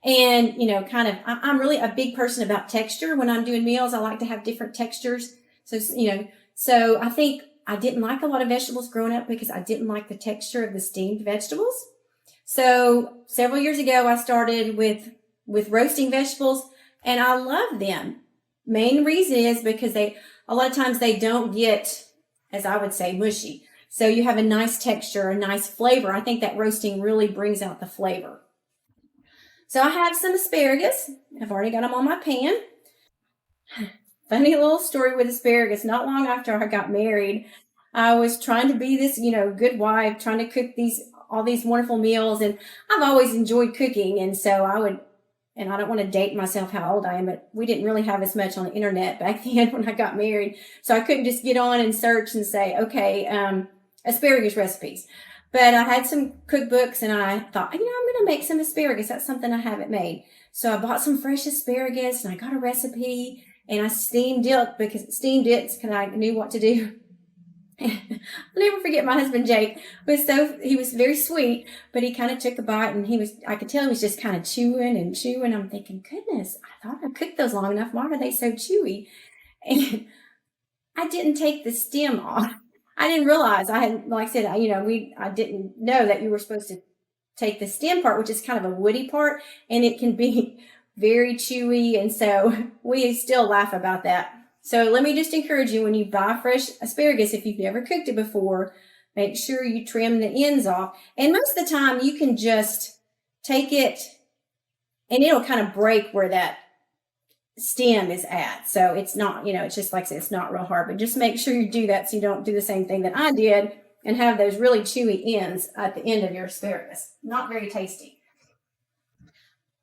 Speaker 2: I'm really a big person about texture. When I'm doing meals, I like to have different textures. So I think I didn't like a lot of vegetables growing up because I didn't like the texture of the steamed vegetables. So several years ago, I started with roasting vegetables, and I love them. Main reason is because a lot of times they don't get, as I would say, mushy. So you have a nice texture, a nice flavor. I think that roasting really brings out the flavor. So I have some asparagus. I've already got them on my pan. Funny little story with asparagus. Not long after I got married, I was trying to be this, good wife, trying to cook all these wonderful meals. And I've always enjoyed cooking. And so and I don't want to date myself how old I am, but we didn't really have as much on the internet back then when I got married. So I couldn't just get on and search and say, okay, asparagus recipes. But I had some cookbooks, and I thought, I'm going to make some asparagus. That's something I haven't made. So I bought some fresh asparagus, and I got a recipe, and I steamed it because I knew what to do. I'll never forget my husband, Jake. He was very sweet, but he kind of took a bite, and I could tell he was just kind of chewing and chewing. I'm thinking, goodness, I thought I cooked those long enough. Why are they so chewy? And I didn't take the stem off. I didn't realize I didn't know that you were supposed to take the stem part, which is kind of a woody part, and it can be very chewy. And so we still laugh about that. So let me just encourage you, when you buy fresh asparagus, if you've never cooked it before, make sure you trim the ends off. And most of the time you can just take it and it'll kind of break where that stem is at. So it's not, it's just like I said, it's not real hard, but just make sure you do that so you don't do the same thing that I did and have those really chewy ends at the end of your asparagus. Not very tasty.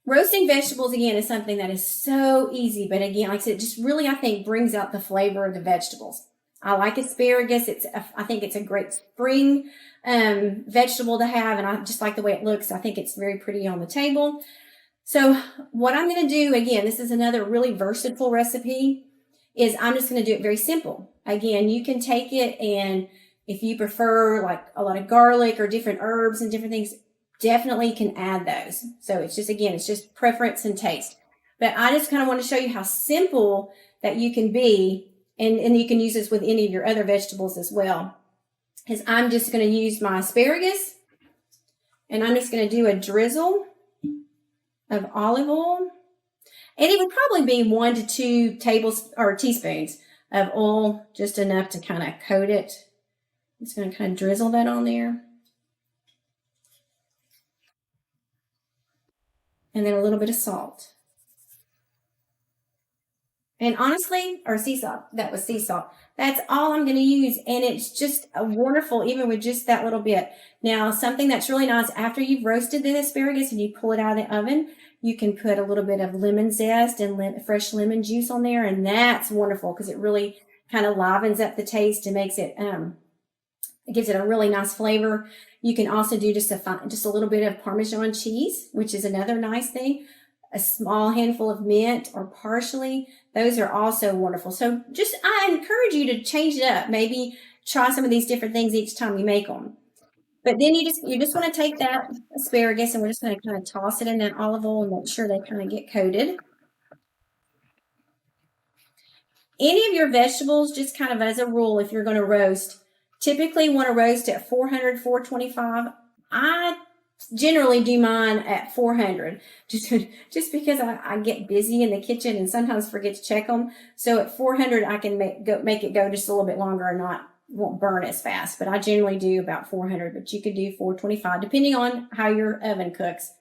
Speaker 2: Roasting vegetables, again, is something that is so easy, but again, like I said, it just really, I think, brings out the flavor of the vegetables. I like asparagus. I think it's a great spring vegetable to have, and I just like the way it looks. I think it's very pretty on the table. So what I'm going to do, again, this is another really versatile recipe, is I'm just going to do it very simple. Again, you can take it, and if you prefer like a lot of garlic or different herbs and different things, definitely can add those. So it's just, again, it's just preference and taste. But I just kind of want to show you how simple that you can be, and you can use this with any of your other vegetables as well. Is I'm just going to use my asparagus, and I'm just going to do a drizzle of olive oil, and it would probably be 1 to 2 teaspoons of oil, just enough to kind of coat it. I'm just going to kind of drizzle that on there. And then a little bit of salt. And honestly, or sea salt, that was sea salt. That's all I'm going to use. And it's just wonderful, even with just that little bit. Now, something that's really nice, after you've roasted the asparagus and you pull it out of the oven, you can put a little bit of lemon zest and fresh lemon juice on there. And that's wonderful because it really kind of livens up the taste and makes it, it gives it a really nice flavor. You can also do just a little bit of Parmesan cheese, which is another nice thing. A small handful of mint or parsley. Those are also wonderful. So I encourage you to change it up. Maybe try some of these different things each time you make them. But then you just want to take that asparagus, and we're just going to kind of toss it in that olive oil and make sure they kind of get coated. Any of your vegetables, just kind of as a rule, if you're going to roast, typically want to roast at 400, 425. I generally do mine at 400 just because I get busy in the kitchen and sometimes forget to check them. So at 400, I can make it go just a little bit longer and won't burn as fast. But I generally do about 400, but you could do 425 depending on how your oven cooks.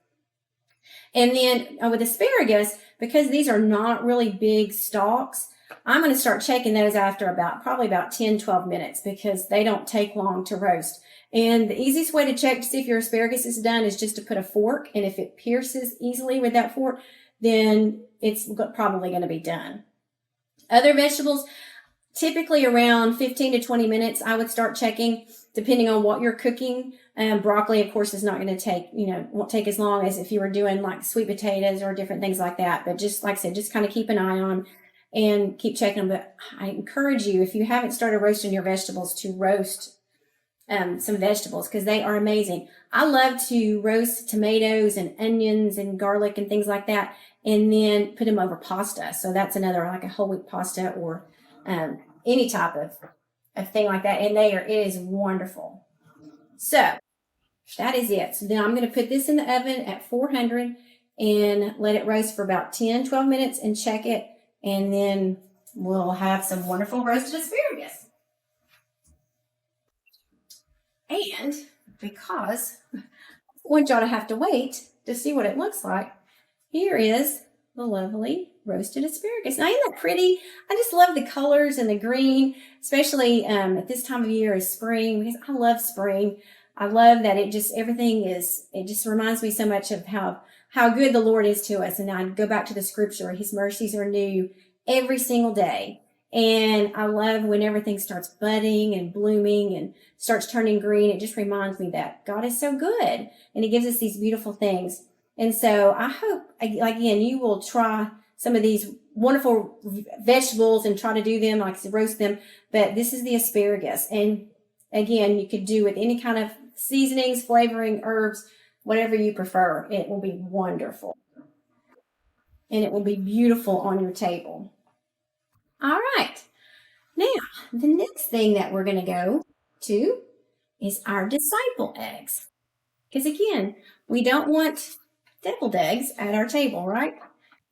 Speaker 2: And then with asparagus, because these are not really big stalks, I'm going to start checking those after probably about 10, 12 minutes because they don't take long to roast. And the easiest way to check to see if your asparagus is done is just to put a fork. And if it pierces easily with that fork, then it's probably going to be done. Other vegetables, typically around 15 to 20 minutes, I would start checking depending on what you're cooking. Broccoli, of course, is not going to take, won't take as long as if you were doing like sweet potatoes or different things like that. But just like I said, just kind of keep an eye on and keep checking them. But I encourage you, if you haven't started roasting your vegetables, to roast some vegetables because they are amazing. I love to roast tomatoes and onions and garlic and things like that, and then put them over pasta. So that's another, like a whole wheat pasta or any type of thing like that. And it is wonderful. So that is it. So then I'm going to put this in the oven at 400 and let it roast for about 10, 12 minutes and check it. And then we'll have some wonderful roasted asparagus. And because I want y'all to have to wait to see what it looks like, here is the lovely roasted asparagus. Now, isn't that pretty? I just love the colors and the green, especially at this time of year is spring, because I love spring. I love that it just reminds me so much of how good the Lord is to us. And I go back to the scripture, his mercies are new every single day. And I love when everything starts budding and blooming and starts turning green. It just reminds me that God is so good and he gives us these beautiful things. And so I hope, again, you will try some of these wonderful vegetables and try to do them, like roast them. But this is the asparagus. And again, you could do with any kind of seasonings, flavoring, herbs, whatever you prefer. It will be wonderful. And it will be beautiful on your table. All right. Now, the next thing that we're going to go to is our disciple eggs. Because again, we don't want deviled eggs at our table, right?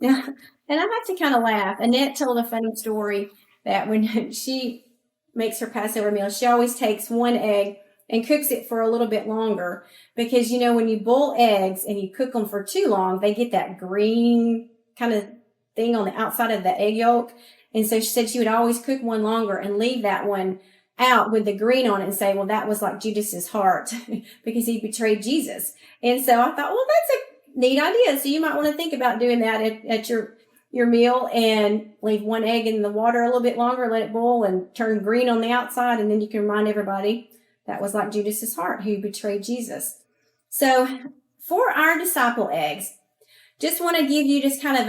Speaker 2: Now, and I have to kind of laugh. Annette told a funny story that when she makes her Passover meal, she always takes one egg and cooks it for a little bit longer because, you know, when you boil eggs and you cook them for too long, they get that green kind of thing on the outside of the egg yolk. And so she said she would always cook one longer and leave that one out with the green on it and say, well, that was like Judas's heart because he betrayed Jesus. And so I thought, well, that's a neat idea. So you might want to think about doing that at your meal and leave one egg in the water a little bit longer, let it boil and turn green on the outside. And then you can remind everybody that was like Judas's heart who betrayed Jesus. So for our disciple eggs, just want to give you just kind of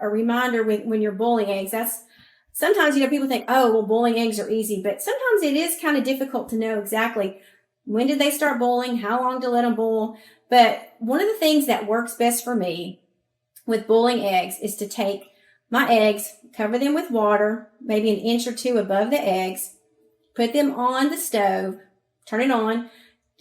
Speaker 2: a reminder when you're boiling eggs. That's sometimes, you know, people think, oh, well, boiling eggs are easy, but sometimes it is kind of difficult to know exactly when did they start boiling, how long to let them boil. But one of the things that works best for me with boiling eggs is to take my eggs, cover them with water, maybe an inch or two above the eggs, put them on the stove, turn it on,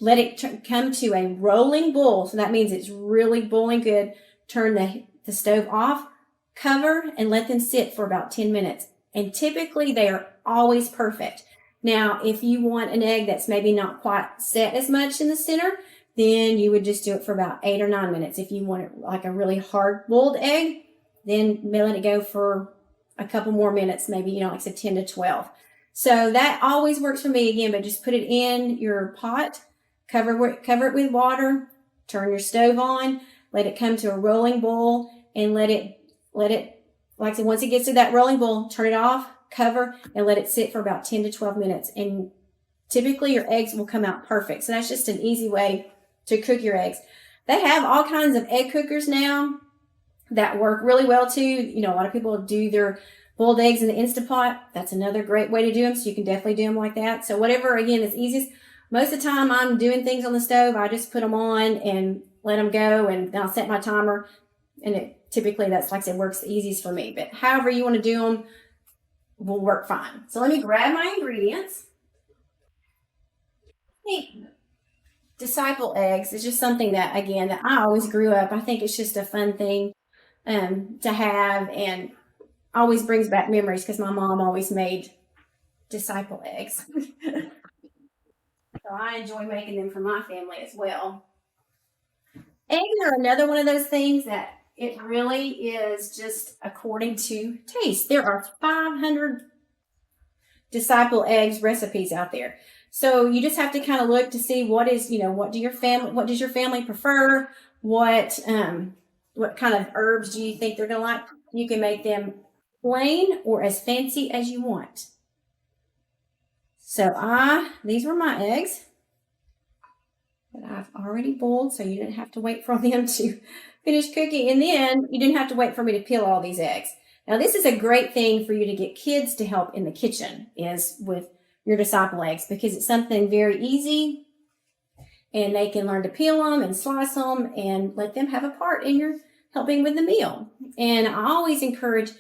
Speaker 2: let it come to a rolling boil. So that means it's really boiling good. Turn the stove off, cover, and let them sit for about 10 minutes. And typically they are always perfect. Now, if you want an egg that's maybe not quite set as much in the center, then you would just do it for about 8 or 9 minutes. If you want it like a really hard boiled egg, then let it go for a couple more minutes, maybe, you know, like I said, 10 to 12. So that always works for me again, but just put it in your pot, cover it with water, turn your stove on, let it come to a rolling boil, and let it, like I said, once it gets to that rolling boil, turn it off, cover, and let it sit for about 10 to 12 minutes. And typically your eggs will come out perfect. So that's just an easy way to cook your eggs. They have all kinds of egg cookers now that work really well too. You know, a lot of people do their boiled eggs in the Instapot. That's another great way to do them. So you can definitely do them like that. So whatever, again, is easiest. Most of the time I'm doing things on the stove. I just put them on and let them go, and then I'll set my timer. And it typically, that's, like I said, works the easiest for me. But however you want to do them will work fine. So let me grab my ingredients. Disciple eggs is just something that, again, that I always grew up. I think it's just a fun thing to have, and always brings back memories because my mom always made disciple eggs. So I enjoy making them for my family as well. Eggs are another one of those things that it really is just according to taste. There are 500 disciple eggs recipes out there. So you just have to kind of look to see what does your family prefer? What kind of herbs do you think they're going to like? You can make them plain or as fancy as you want. So these were my eggs that I've already boiled, so you didn't have to wait for them to finish cooking. And then you didn't have to wait for me to peel all these eggs. Now, this is a great thing for you to get kids to help in the kitchen, is with your disciple eggs, because it's something very easy and they can learn to peel them and slice them and let them have a part in your helping with the meal. And I always encourage,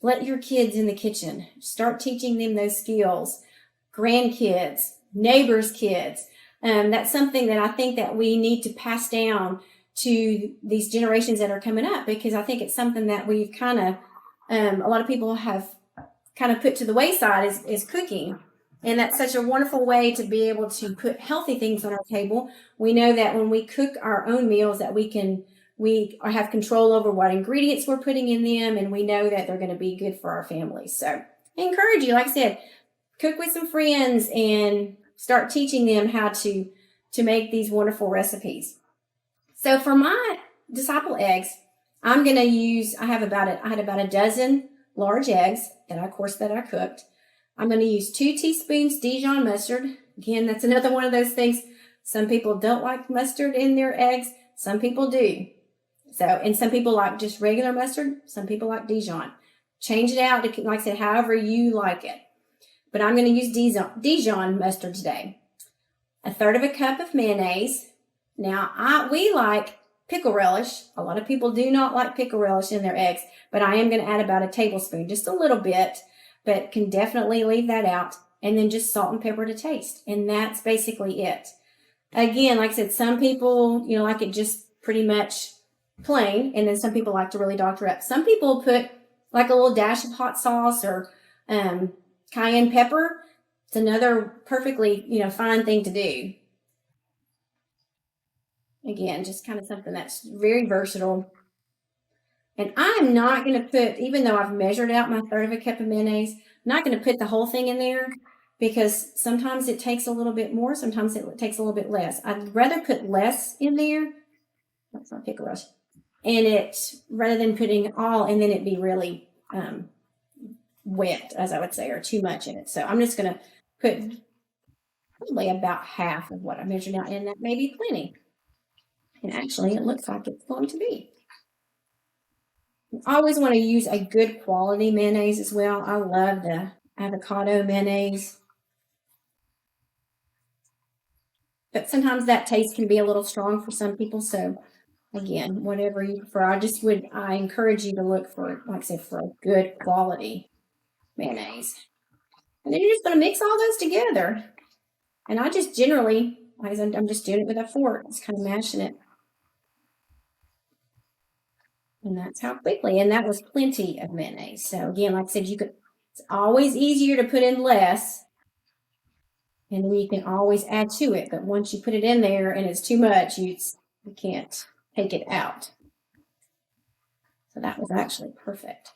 Speaker 2: let your kids in the kitchen, start teaching them those skills. Grandkids, neighbors' kids. That's something that I think that we need to pass down to these generations that are coming up, because I think it's something that we've kind of, a lot of people have kind of put to the wayside is cooking. And that's such a wonderful way to be able to put healthy things on our table. We know that when we cook our own meals that we have control over what ingredients we're putting in them, and we know that they're going to be good for our families. So I encourage you, like I said, cook with some friends and start teaching them how to make these wonderful recipes. So for my disciple eggs, I'm going to use, I had about a dozen large eggs that I cooked. I'm going to use 2 teaspoons Dijon mustard. Again, that's another one of those things. Some people don't like mustard in their eggs. Some people do. So, and some people like just regular mustard. Some people like Dijon. Change it out to, like I said, however you like it. But I'm going to use Dijon mustard today. 1/3 cup of mayonnaise. Now, we like pickle relish. A lot of people do not like pickle relish in their eggs, but I am going to add about a tablespoon, just a little bit, but can definitely leave that out. And then just salt and pepper to taste. And that's basically it. Again, like I said, some people, like it just pretty much plain, and then some people like to really doctor up. Some people put like a little dash of hot sauce or cayenne pepper. It's another perfectly, fine thing to do. Again, just kind of something that's very versatile. And I'm not going to put, even though I've measured out my third of a cup of mayonnaise, I'm not going to put the whole thing in there because sometimes it takes a little bit more, sometimes it takes a little bit less. I'd rather put less in there. That's not pickle rush. And it, rather than putting all, and then it be really wet, as I would say, or too much in it. So I'm just going to put probably about half of what I measured out, and that may be plenty. And actually, it looks like it's going to be. I always want to use a good quality mayonnaise as well. I love the avocado mayonnaise. But sometimes that taste can be a little strong for some people. So again, whatever you prefer. I encourage you to look for, like I said, for a good quality mayonnaise. And then you're just going to mix all those together. And I just generally, I'm just doing it with a fork. Just kind of mashing it. And that's how quickly, and that was plenty of mayonnaise. So again, like I said, it's always easier to put in less, and then you can always add to it. But once you put it in there and it's too much, you can't take it out. So that was actually perfect.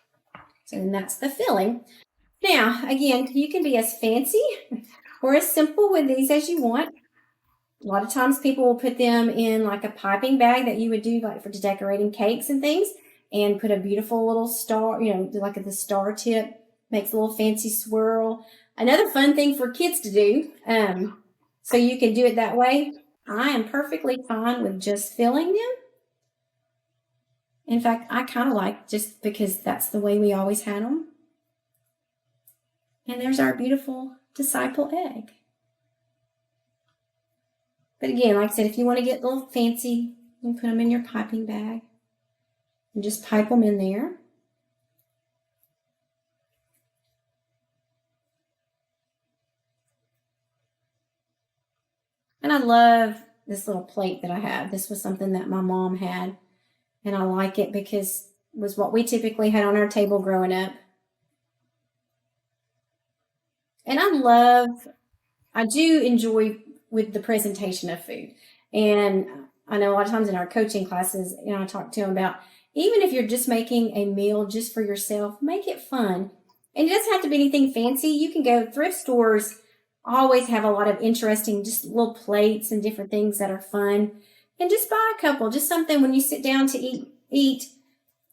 Speaker 2: So then that's the filling. Now, again, you can be as fancy or as simple with these as you want. A lot of times people will put them in like a piping bag that you would do like for decorating cakes and things, and put a beautiful little star, like the star tip, makes a little fancy swirl. Another fun thing for kids to do, so you can do it that way. I am perfectly fine with just filling them. In fact, I kind of like, just because that's the way we always had them. And there's our beautiful disciple egg. But again, like I said, if you want to get a little fancy, you can put them in your piping bag and just pipe them in there. And I love this little plate that I have. This was something that my mom had, and I like it because it was what we typically had on our table growing up. And I do enjoy with the presentation of food. And I know a lot of times in our coaching classes, I talk to them about, even if you're just making a meal just for yourself, make it fun. And it doesn't have to be anything fancy. You can go, thrift stores always have a lot of interesting, just little plates and different things that are fun. And just buy a couple, just something when you sit down to eat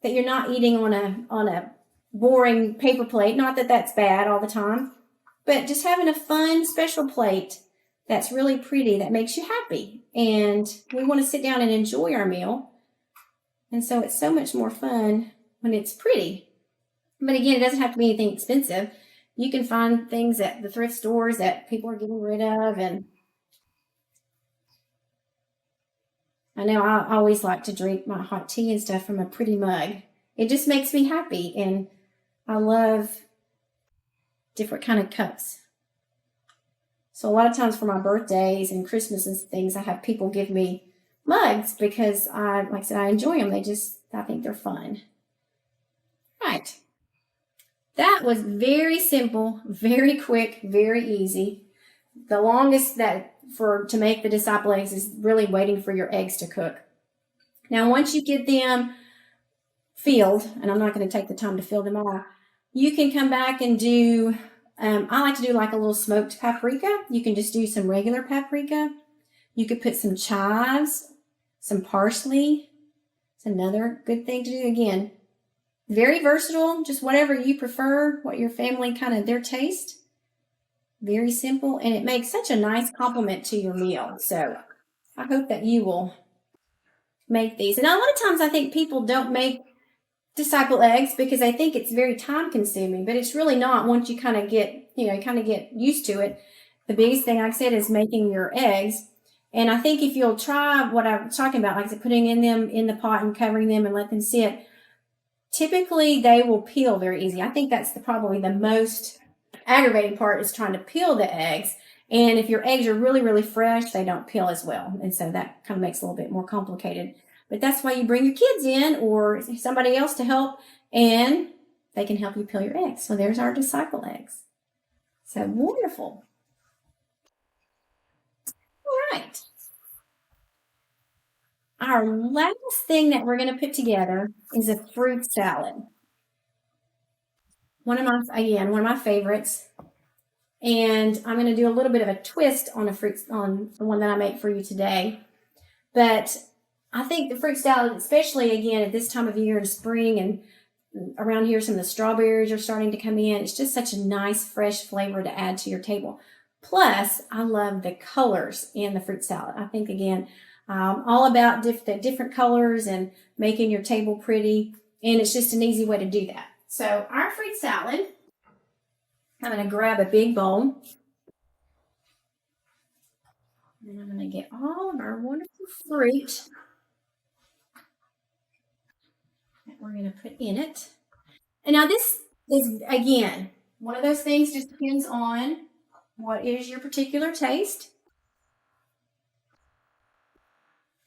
Speaker 2: that you're not eating on a boring paper plate. Not that that's bad all the time, but just having a fun, special plate that's really pretty, that makes you happy. And we want to sit down and enjoy our meal. And so it's so much more fun when it's pretty. But again, it doesn't have to be anything expensive. You can find things at the thrift stores that people are getting rid of. And I know I always like to drink my hot tea and stuff from a pretty mug. It just makes me happy. And I love different kind of cups. So a lot of times for my birthdays and Christmas and things, I have people give me mugs because like I said, I enjoy them. I think they're fun. Right. That was very simple, very quick, very easy. The longest to make the disciple eggs is really waiting for your eggs to cook. Now, once you get them filled, and I'm not going to take the time to fill them all, you can come back and do, I like to do like a little smoked paprika. You can just do some regular paprika. You could put some chives, some parsley. It's another good thing to do. Again, very versatile, just whatever you prefer, what your family their taste. Very simple, and it makes such a nice complement to your meal. So I hope that you will make these. And a lot of times I think people don't make disciple eggs because I think it's very time consuming, but it's really not once you kind of get used to it. The biggest thing, like I said, is making your eggs. And I think if you'll try what I'm talking about, like I said, putting them in the pot and covering them and let them sit, typically they will peel very easy. I think that's probably the most aggravating part is trying to peel the eggs. And if your eggs are really, really fresh, they don't peel as well. And so that kind of makes it a little bit more complicated. But that's why you bring your kids in or somebody else to help, and they can help you peel your eggs. So there's our disciple eggs. So wonderful. All right. Our last thing that we're going to put together is a fruit salad. One of my favorites. And I'm going to do a little bit of a twist on on the one that I make for you today. But I think the fruit salad, especially again at this time of year in spring and around here, some of the strawberries are starting to come in. It's just such a nice, fresh flavor to add to your table. Plus, I love the colors in the fruit salad. I think, again, all about the different colors and making your table pretty. And it's just an easy way to do that. So our fruit salad, I'm going to grab a big bowl. And I'm going to get all of our wonderful fruit that we're going to put in it. And now this is, again, one of those things just depends on what is your particular taste.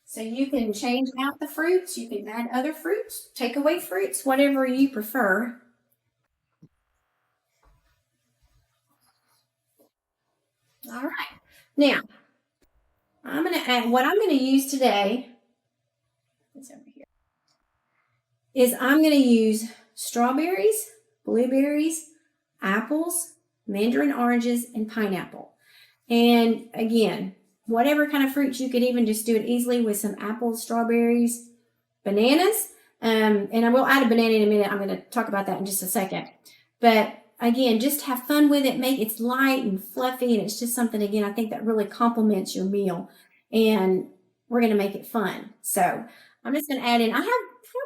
Speaker 2: So you can change out the fruits, you can add other fruits, take away fruits, whatever you prefer. All right. Now, I'm going to add, what I'm going to use today, it's over here, is I'm going to use strawberries, blueberries, apples, mandarin oranges, and pineapple. And again, whatever kind of fruits, you could even just do it easily with some apples, strawberries, bananas. And I will add a banana in a minute. I'm going to talk about that in just a second. But again, just have fun with it. It's light and fluffy, and it's just something, again, I think that really complements your meal. And we're going to make it fun. So I'm just going to add in, I have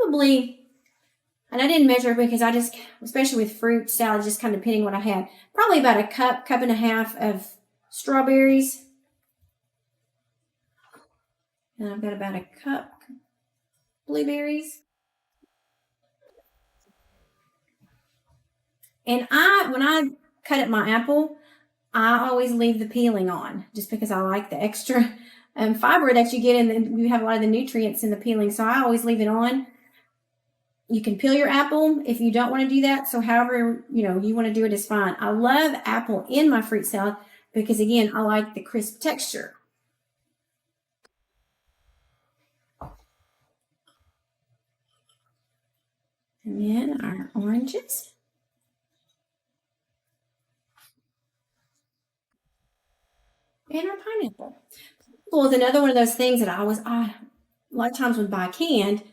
Speaker 2: probably, and I didn't measure because I just, especially with fruit salad, just kind of depending what I had, probably about a cup and a half of strawberries. And I've got about a cup blueberries. And when I cut up my apple, I always leave the peeling on just because I like the extra fiber that you get, and you have a lot of the nutrients in the peeling. So I always leave it on. You can peel your apple if you don't want to do that. So however, you want to do it is fine. I love apple in my fruit salad because, again, I like the crisp texture. And then our oranges. And our pineapple. Pineapple is another one of those things that I a lot of times would buy canned,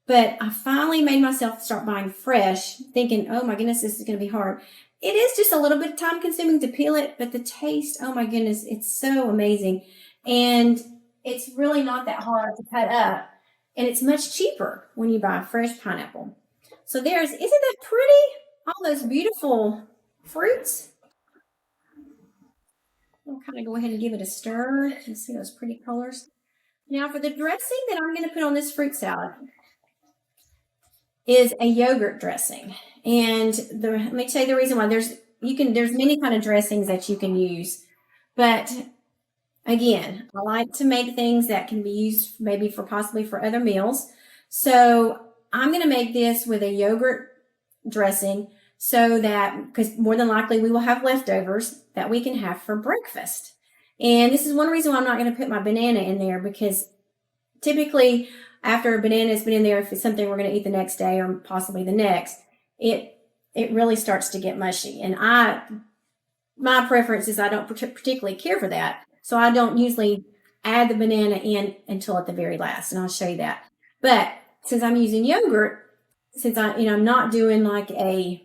Speaker 2: but I finally made myself start buying fresh, thinking, oh my goodness, this is going to be hard. It is just a little bit time consuming to peel it, but the taste, oh my goodness, it's so amazing. And it's really not that hard to cut up, and it's much cheaper when you buy fresh pineapple. So isn't that pretty? All those beautiful fruits. I'll kind of go ahead and give it a stir and see those pretty colors. Now for the dressing that I'm going to put on this fruit salad is a yogurt dressing. And let me tell you the reason why. There's many kind of dressings that you can use. But again, I like to make things that can be used maybe possibly for other meals. So I'm going to make this with a yogurt dressing, so that, because more than likely we will have leftovers that we can have for breakfast. And this is one reason why I'm not going to put my banana in there, because typically after a banana has been in there, if it's something we're going to eat the next day or possibly the next, it really starts to get mushy. And my preference is I don't particularly care for that. So I don't usually add the banana in until at the very last. And I'll show you that. But since I'm using yogurt, since I'm not doing like a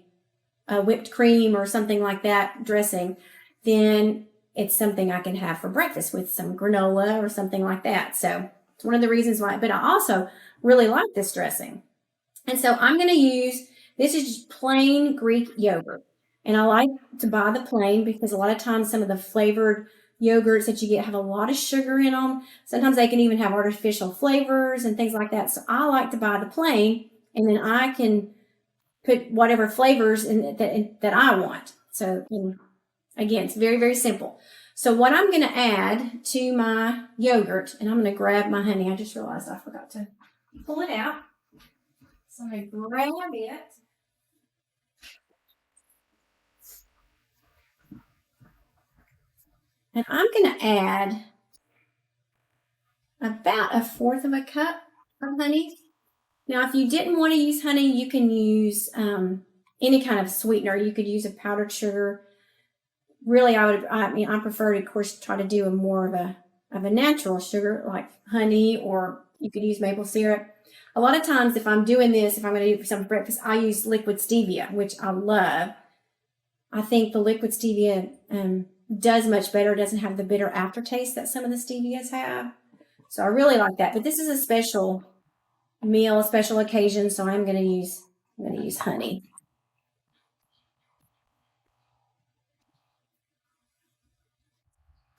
Speaker 2: whipped cream or something like that dressing, then it's something I can have for breakfast with some granola or something like that. So it's one of the reasons why, but I also really like this dressing. And so I'm going to use, this is just plain Greek yogurt. And I like to buy the plain because a lot of times some of the flavored yogurts that you get have a lot of sugar in them. Sometimes they can even have artificial flavors and things like that. So I like to buy the plain, and then I can put whatever flavors in that I want. So again, it's very, very simple. So what I'm going to add to my yogurt, and I'm going to grab my honey. I just realized I forgot to pull it out. So I'm going to grab it. And I'm going to add about 1/4 of a cup of honey. Now, if you didn't want to use honey, you can use any kind of sweetener. You could use a powdered sugar. Really, I prefer to, of course, try to do a more of a natural sugar like honey, or you could use maple syrup. A lot of times, if I'm doing this, if I'm going to do it for some breakfast, I use liquid stevia, which I love. I think the liquid stevia does much better. It doesn't have the bitter aftertaste that some of the stevias have. So I really like that. But this is a special meal, a special occasion, so I'm going to use honey.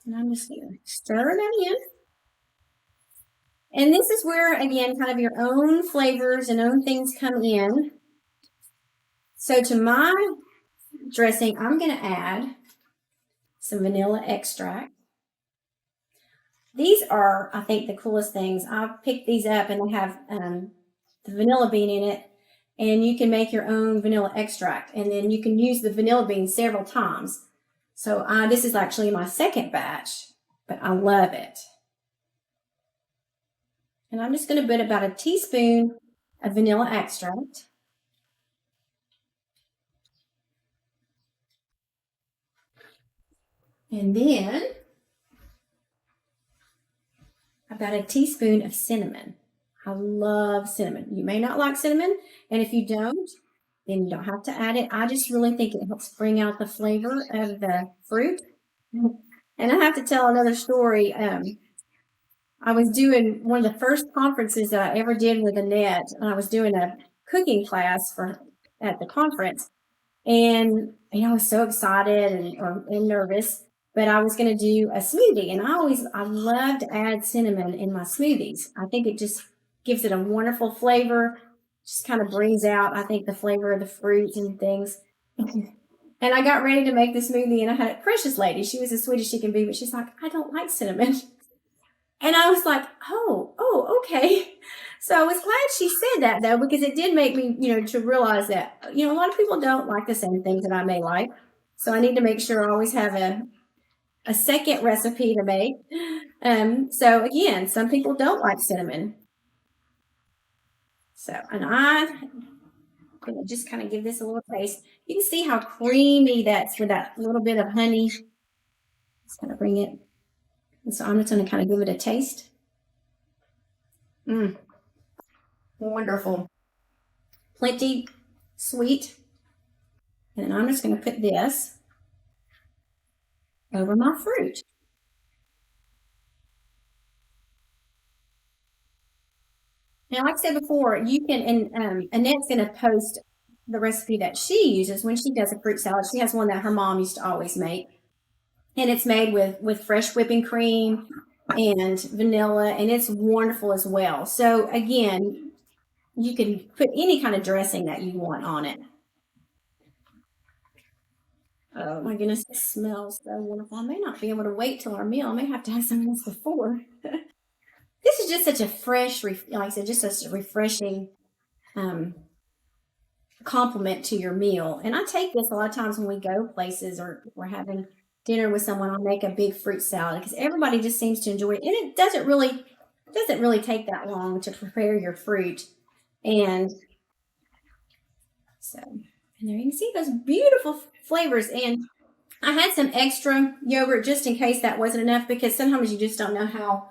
Speaker 2: And I'm just going to stir that in. And this is where, again, kind of your own flavors and own things come in. So to my dressing, I'm going to add some vanilla extract. These are, I think, the coolest things. I picked these up, and they have the vanilla bean in it, and you can make your own vanilla extract, and then you can use the vanilla bean several times. So this is actually my second batch, but I love it. And I'm just going to put about 1 teaspoon of vanilla extract. And then about 1 teaspoon of cinnamon. I love cinnamon. You may not like cinnamon, and if you don't, then you don't have to add it. I just really think it helps bring out the flavor of the fruit. And I have to tell another story. I was doing one of the first conferences that I ever did with Annette, and I was doing a cooking class at the conference. And I was so excited and nervous, but I was going to do a smoothie, and I love to add cinnamon in my smoothies. I think it just gives it a wonderful flavor. Just kind of brings out, I think, the flavor of the fruits and things. And I got ready to make the smoothie, and I had a precious lady. She was as sweet as she can be, but she's like, I don't like cinnamon. And I was like, oh, okay. So I was glad she said that, though, because it did make me, to realize that, a lot of people don't like the same things that I may like. So I need to make sure I always have a second recipe to make. So again, some people don't like cinnamon. So, and I'm going to just kind of give this a little taste. You can see how creamy that's with that little bit of honey. Just going to bring it. And so I'm just going to kind of give it a taste. Wonderful. Plenty sweet. And then I'm just going to put this over my fruit. Now, like I said before, you can, and Annette's going to post the recipe that she uses when she does a fruit salad. She has one that her mom used to always make. And it's made with fresh whipping cream and vanilla, and it's wonderful as well. So again, you can put any kind of dressing that you want on it. Oh my goodness, it smells so wonderful. I may not be able to wait till our meal. I may have to have some of this before. This is just such a fresh, like I said, just such a refreshing compliment to your meal. And I take this a lot of times when we go places or we're having dinner with someone. I'll make a big fruit salad because everybody just seems to enjoy it, and it doesn't really take that long to prepare your fruit. And so, and there you can see those beautiful flavors. And I had some extra yogurt just in case that wasn't enough, because sometimes you just don't know how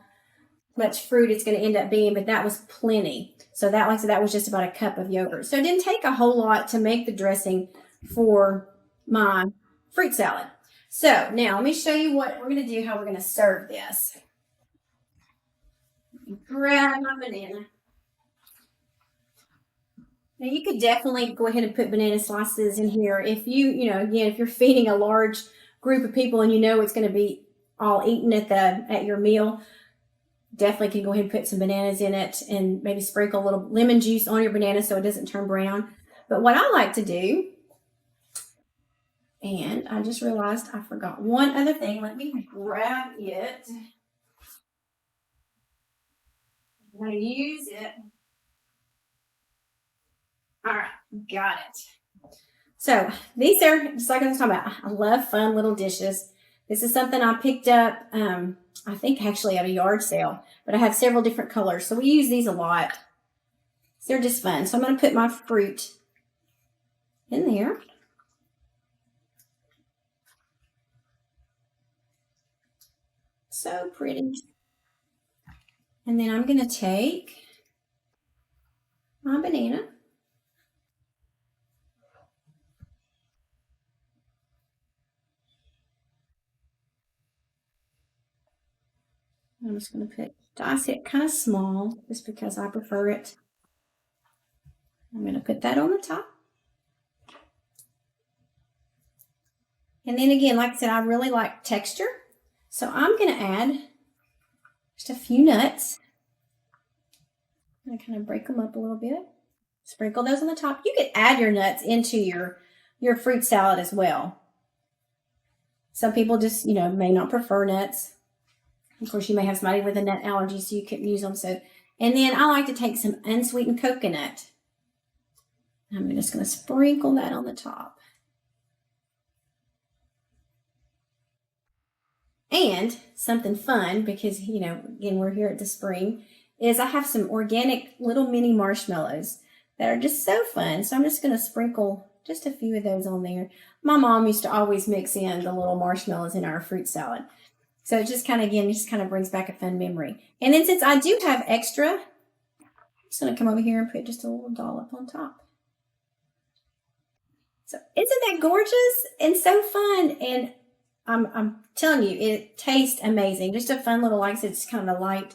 Speaker 2: much fruit it's going to end up being, but that was plenty. So that, like I said, that was just about 1 cup of yogurt. So it didn't take a whole lot to make the dressing for my fruit salad. So now let me show you what we're going to do, how we're going to serve this. Grab my banana. Now you could definitely go ahead and put banana slices in here. If again, if you're feeding a large group of people and it's going to be all eaten at your meal, definitely can go ahead and put some bananas in it and maybe sprinkle a little lemon juice on your banana so it doesn't turn brown. But what I like to do And I just realized I forgot one other thing. Let me grab it. I'm going to use it. All right, got it. So these are, just like I was talking about, I love fun little dishes. This is something I picked up, I think actually at a yard sale, but I have several different colors. So we use these a lot. So they're just fun. So I'm going to put my fruit in there. So pretty. And then I'm going to take my banana. I'm just going to dice it kind of small just because I prefer it. I'm going to put that on the top. And then again, like I said, I really like texture. So I'm going to add just a few nuts. I'm going to kind of break them up a little bit. Sprinkle those on the top. You could add your nuts into your fruit salad as well. Some people just, may not prefer nuts. Of course, you may have somebody with a nut allergy, so you couldn't use them. So, and then I like to take some unsweetened coconut. I'm just going to sprinkle that on the top. And something fun, because, again, we're here at the spring, is I have some organic little mini marshmallows that are just so fun. So I'm just going to sprinkle just a few of those on there. My mom used to always mix in the little marshmallows in our fruit salad. So it just kind of brings back a fun memory. And then since I do have extra, I'm just going to come over here and put just a little dollop on top. So isn't that gorgeous and so fun? And I'm telling you, it tastes amazing. Just a fun little, like I said, it's kind of a light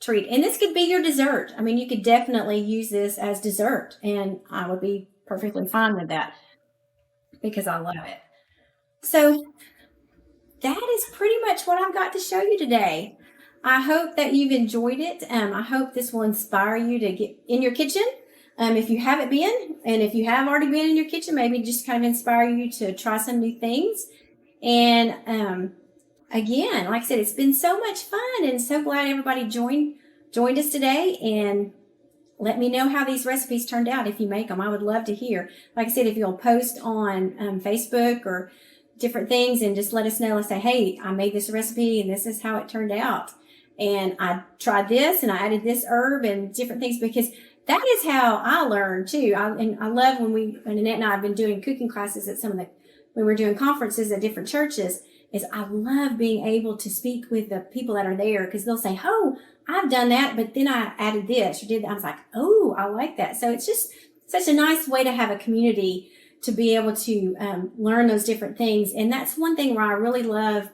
Speaker 2: treat. And this could be your dessert. I mean, you could definitely use this as dessert, and I would be perfectly fine with that because I love it. So that is pretty much what I've got to show you today. I hope that you've enjoyed it. I hope this will inspire you to get in your kitchen. If you haven't been, and if you have already been in your kitchen, maybe just kind of inspire you to try some new things. And again, like I said, it's been so much fun, and so glad everybody joined us today. And let me know how these recipes turned out if you make them. I would love to hear. Like I said, if you'll post on Facebook or different things and just let us know. Let's say, hey, I made this recipe and this is how it turned out. And I tried this and I added this herb and different things, because that is how I learn too. And I love when Annette and I have been doing cooking classes at when we're doing conferences at different churches, is I love being able to speak with the people that are there, because they'll say, oh, I've done that, but then I added this or did that. I was like, oh, I like that. So it's just such a nice way to have a community to be able to learn those different things. And that's one thing where I really love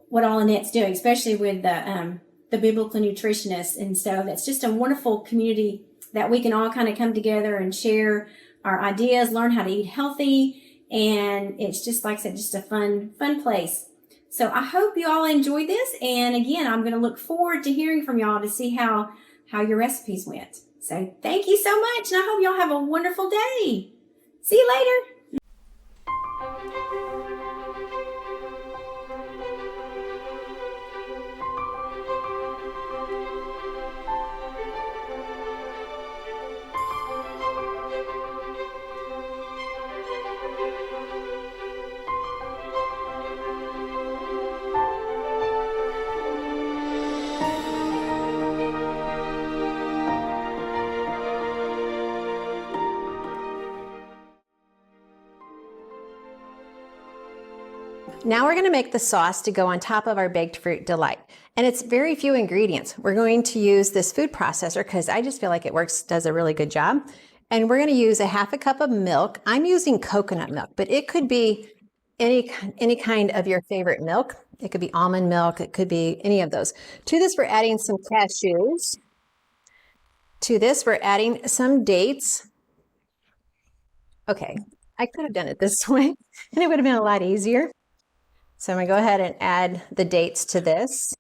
Speaker 2: what all Annette's doing, especially with the biblical nutritionist. And so that's just a wonderful community that we can all kind of come together and share our ideas, learn how to eat healthy. And it's just, like I said, just a fun place. So I hope you all enjoyed this. And again, I'm going to look forward to hearing from y'all to see how your recipes went. So thank you so much. And I hope y'all have a wonderful day. See you later.
Speaker 1: Now we're going to make the sauce to go on top of our baked fruit delight. And it's very few ingredients. We're going to use this food processor because I just feel like it does a really good job. And we're going to use a half a cup of milk. I'm using coconut milk, but it could be any kind of your favorite milk. It could be almond milk. It could be any of those. To this, we're adding some cashews. To this, we're adding some dates. Okay, I could have done it this way and it would have been a lot easier. So I'm going to go ahead and add the dates to this.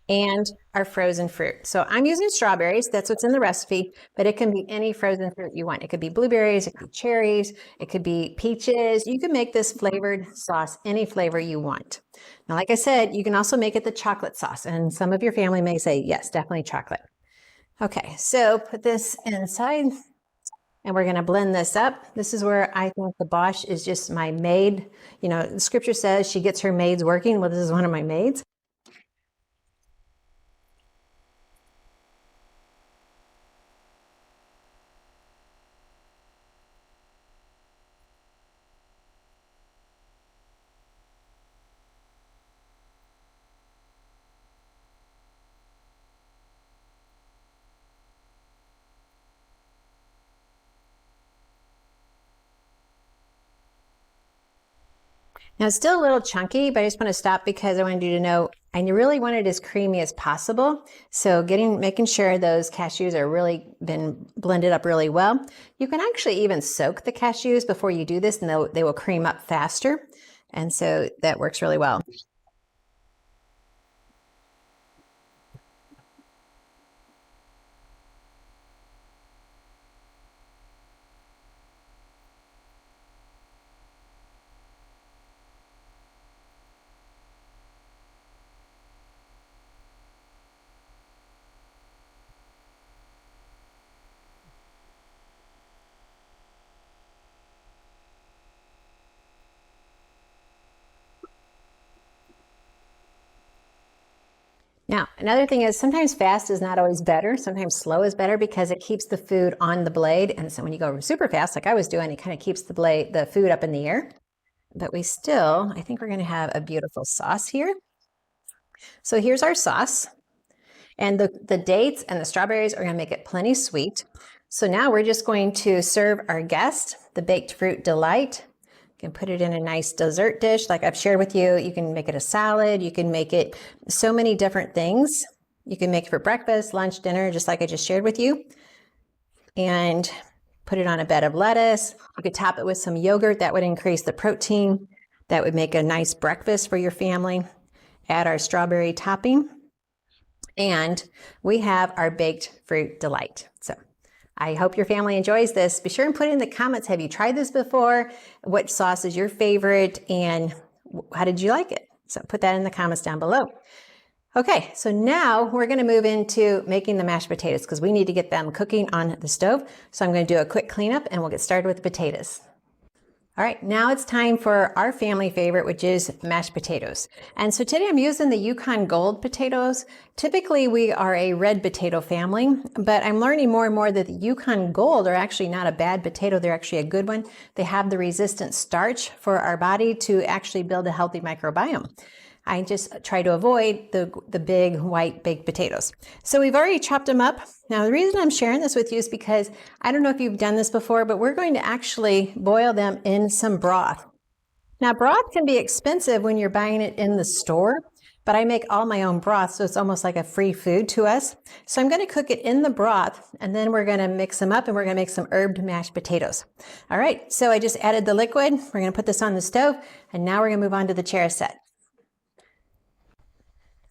Speaker 1: And our frozen fruit. So I'm using strawberries. That's what's in the recipe, but it can be any frozen fruit you want. It could be blueberries, it could be cherries, it could be peaches. You can make this flavored sauce any flavor you want. Now, like I said, you can also make it the chocolate sauce, and some of your family may say, yes, definitely chocolate. Okay, so put this inside and we're gonna blend this up. This is where I think the Bosch is just my maid. You know, the scripture says she gets her maids working. Well, this is one of my maids. Now it's still a little chunky, but I just want to stop because I wanted you to know I really want it as creamy as possible. So making sure those cashews are really been blended up really well. You can actually even soak the cashews before you do this and they will cream up faster. And so that works really well. Now, another thing is sometimes fast is not always better. Sometimes slow is better because it keeps the food on the blade. And so when you go super fast, like I was doing, it kind of keeps the food up in the air. But I think we're going to have a beautiful sauce here. So here's our sauce. And the dates and the strawberries are going to make it plenty sweet. So now we're just going to serve our guest the baked fruit delight. You can put it in a nice dessert dish like I've shared with you. You can make it a salad. You can make it so many different things. You can make it for breakfast, lunch, dinner, just like I just shared with you. And put it on a bed of lettuce. You could top it with some yogurt. That would increase the protein. That would make a nice breakfast for your family. Add our strawberry topping. And we have our baked fruit delight. So I hope your family enjoys this. Be sure and put in the comments, have you tried this before? What sauce is your favorite? And how did you like it? So put that in the comments down below. Okay, so now we're gonna move into making the mashed potatoes because we need to get them cooking on the stove. So I'm gonna do a quick cleanup and we'll get started with the potatoes. All right, now it's time for our family favorite, which is mashed potatoes. And so today I'm using the Yukon Gold potatoes. Typically we are a red potato family, but I'm learning more and more that the Yukon Gold are actually not a bad potato. They're actually a good one. They have the resistant starch for our body to actually build a healthy microbiome. I just try to avoid the big white baked potatoes. So we've already chopped them up. Now the reason I'm sharing this with you is because I don't know if you've done this before, but we're going to actually boil them in some broth. Now broth can be expensive when you're buying it in the store, but I make all my own broth, so it's almost like a free food to us. So I'm going to cook it in the broth, and then we're going to mix them up and we're going to make some herbed mashed potatoes. All right, so I just added the liquid. We're going to put this on the stove, and now we're going to move on to the Charoset.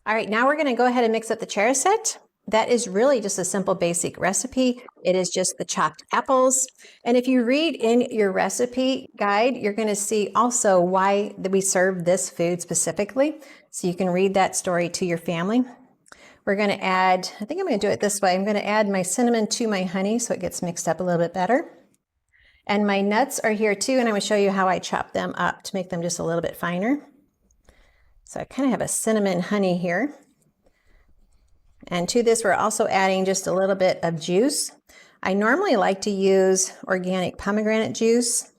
Speaker 1: All right, now we're going to go ahead and mix up the Charoset. That is really just a simple basic recipe. It is just the chopped apples. And if you read in your recipe guide, you're going to see also why we serve this food specifically. So you can read that story to your family. We're going to add, I think I'm going to do it this way. I'm going to add my cinnamon to my honey so it gets mixed up a little bit better. And my nuts are here too, and I'm going to show you how I chop them up to make them just a little bit finer. So I kind of have a cinnamon honey here. And to this, we're also adding just a little bit of juice. I normally like to use organic pomegranate juice.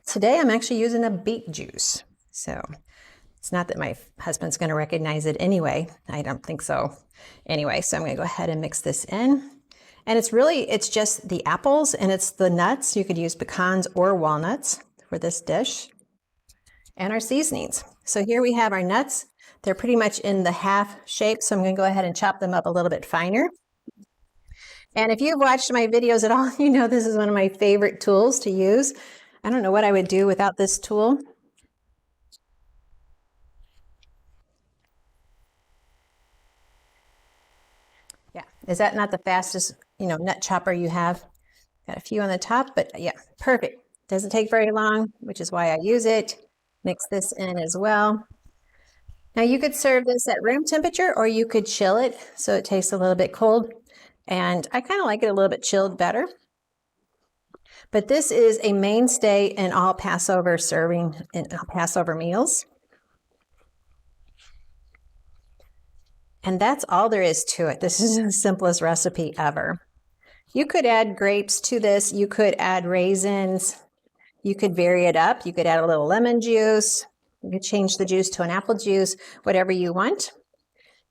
Speaker 1: Today, I'm actually using a beet juice. So it's not that my husband's going to recognize it anyway. I don't think so. Anyway, so I'm going to go ahead and mix this in. And it's just the apples and it's the nuts. You could use pecans or walnuts for this dish. And our seasonings. So here we have our nuts. They're pretty much in the half shape, so I'm going to go ahead and chop them up a little bit finer. And if you've watched my videos at all, you know this is one of my favorite tools to use. I don't know what I would do without this tool. Is that not the fastest, nut chopper you have? Got a few on the top, but yeah, perfect. Doesn't take very long, which is why I use it. Mix this in as well. Now you could serve this at room temperature, or you could chill it so it tastes a little bit cold. And I kind of like it a little bit chilled better. But this is a mainstay in all Passover serving in Passover meals. And that's all there is to it. This is the simplest recipe ever. You could add grapes to this. You could add raisins. You could vary it up. You could add a little lemon juice. You could change the juice to an apple juice, whatever you want.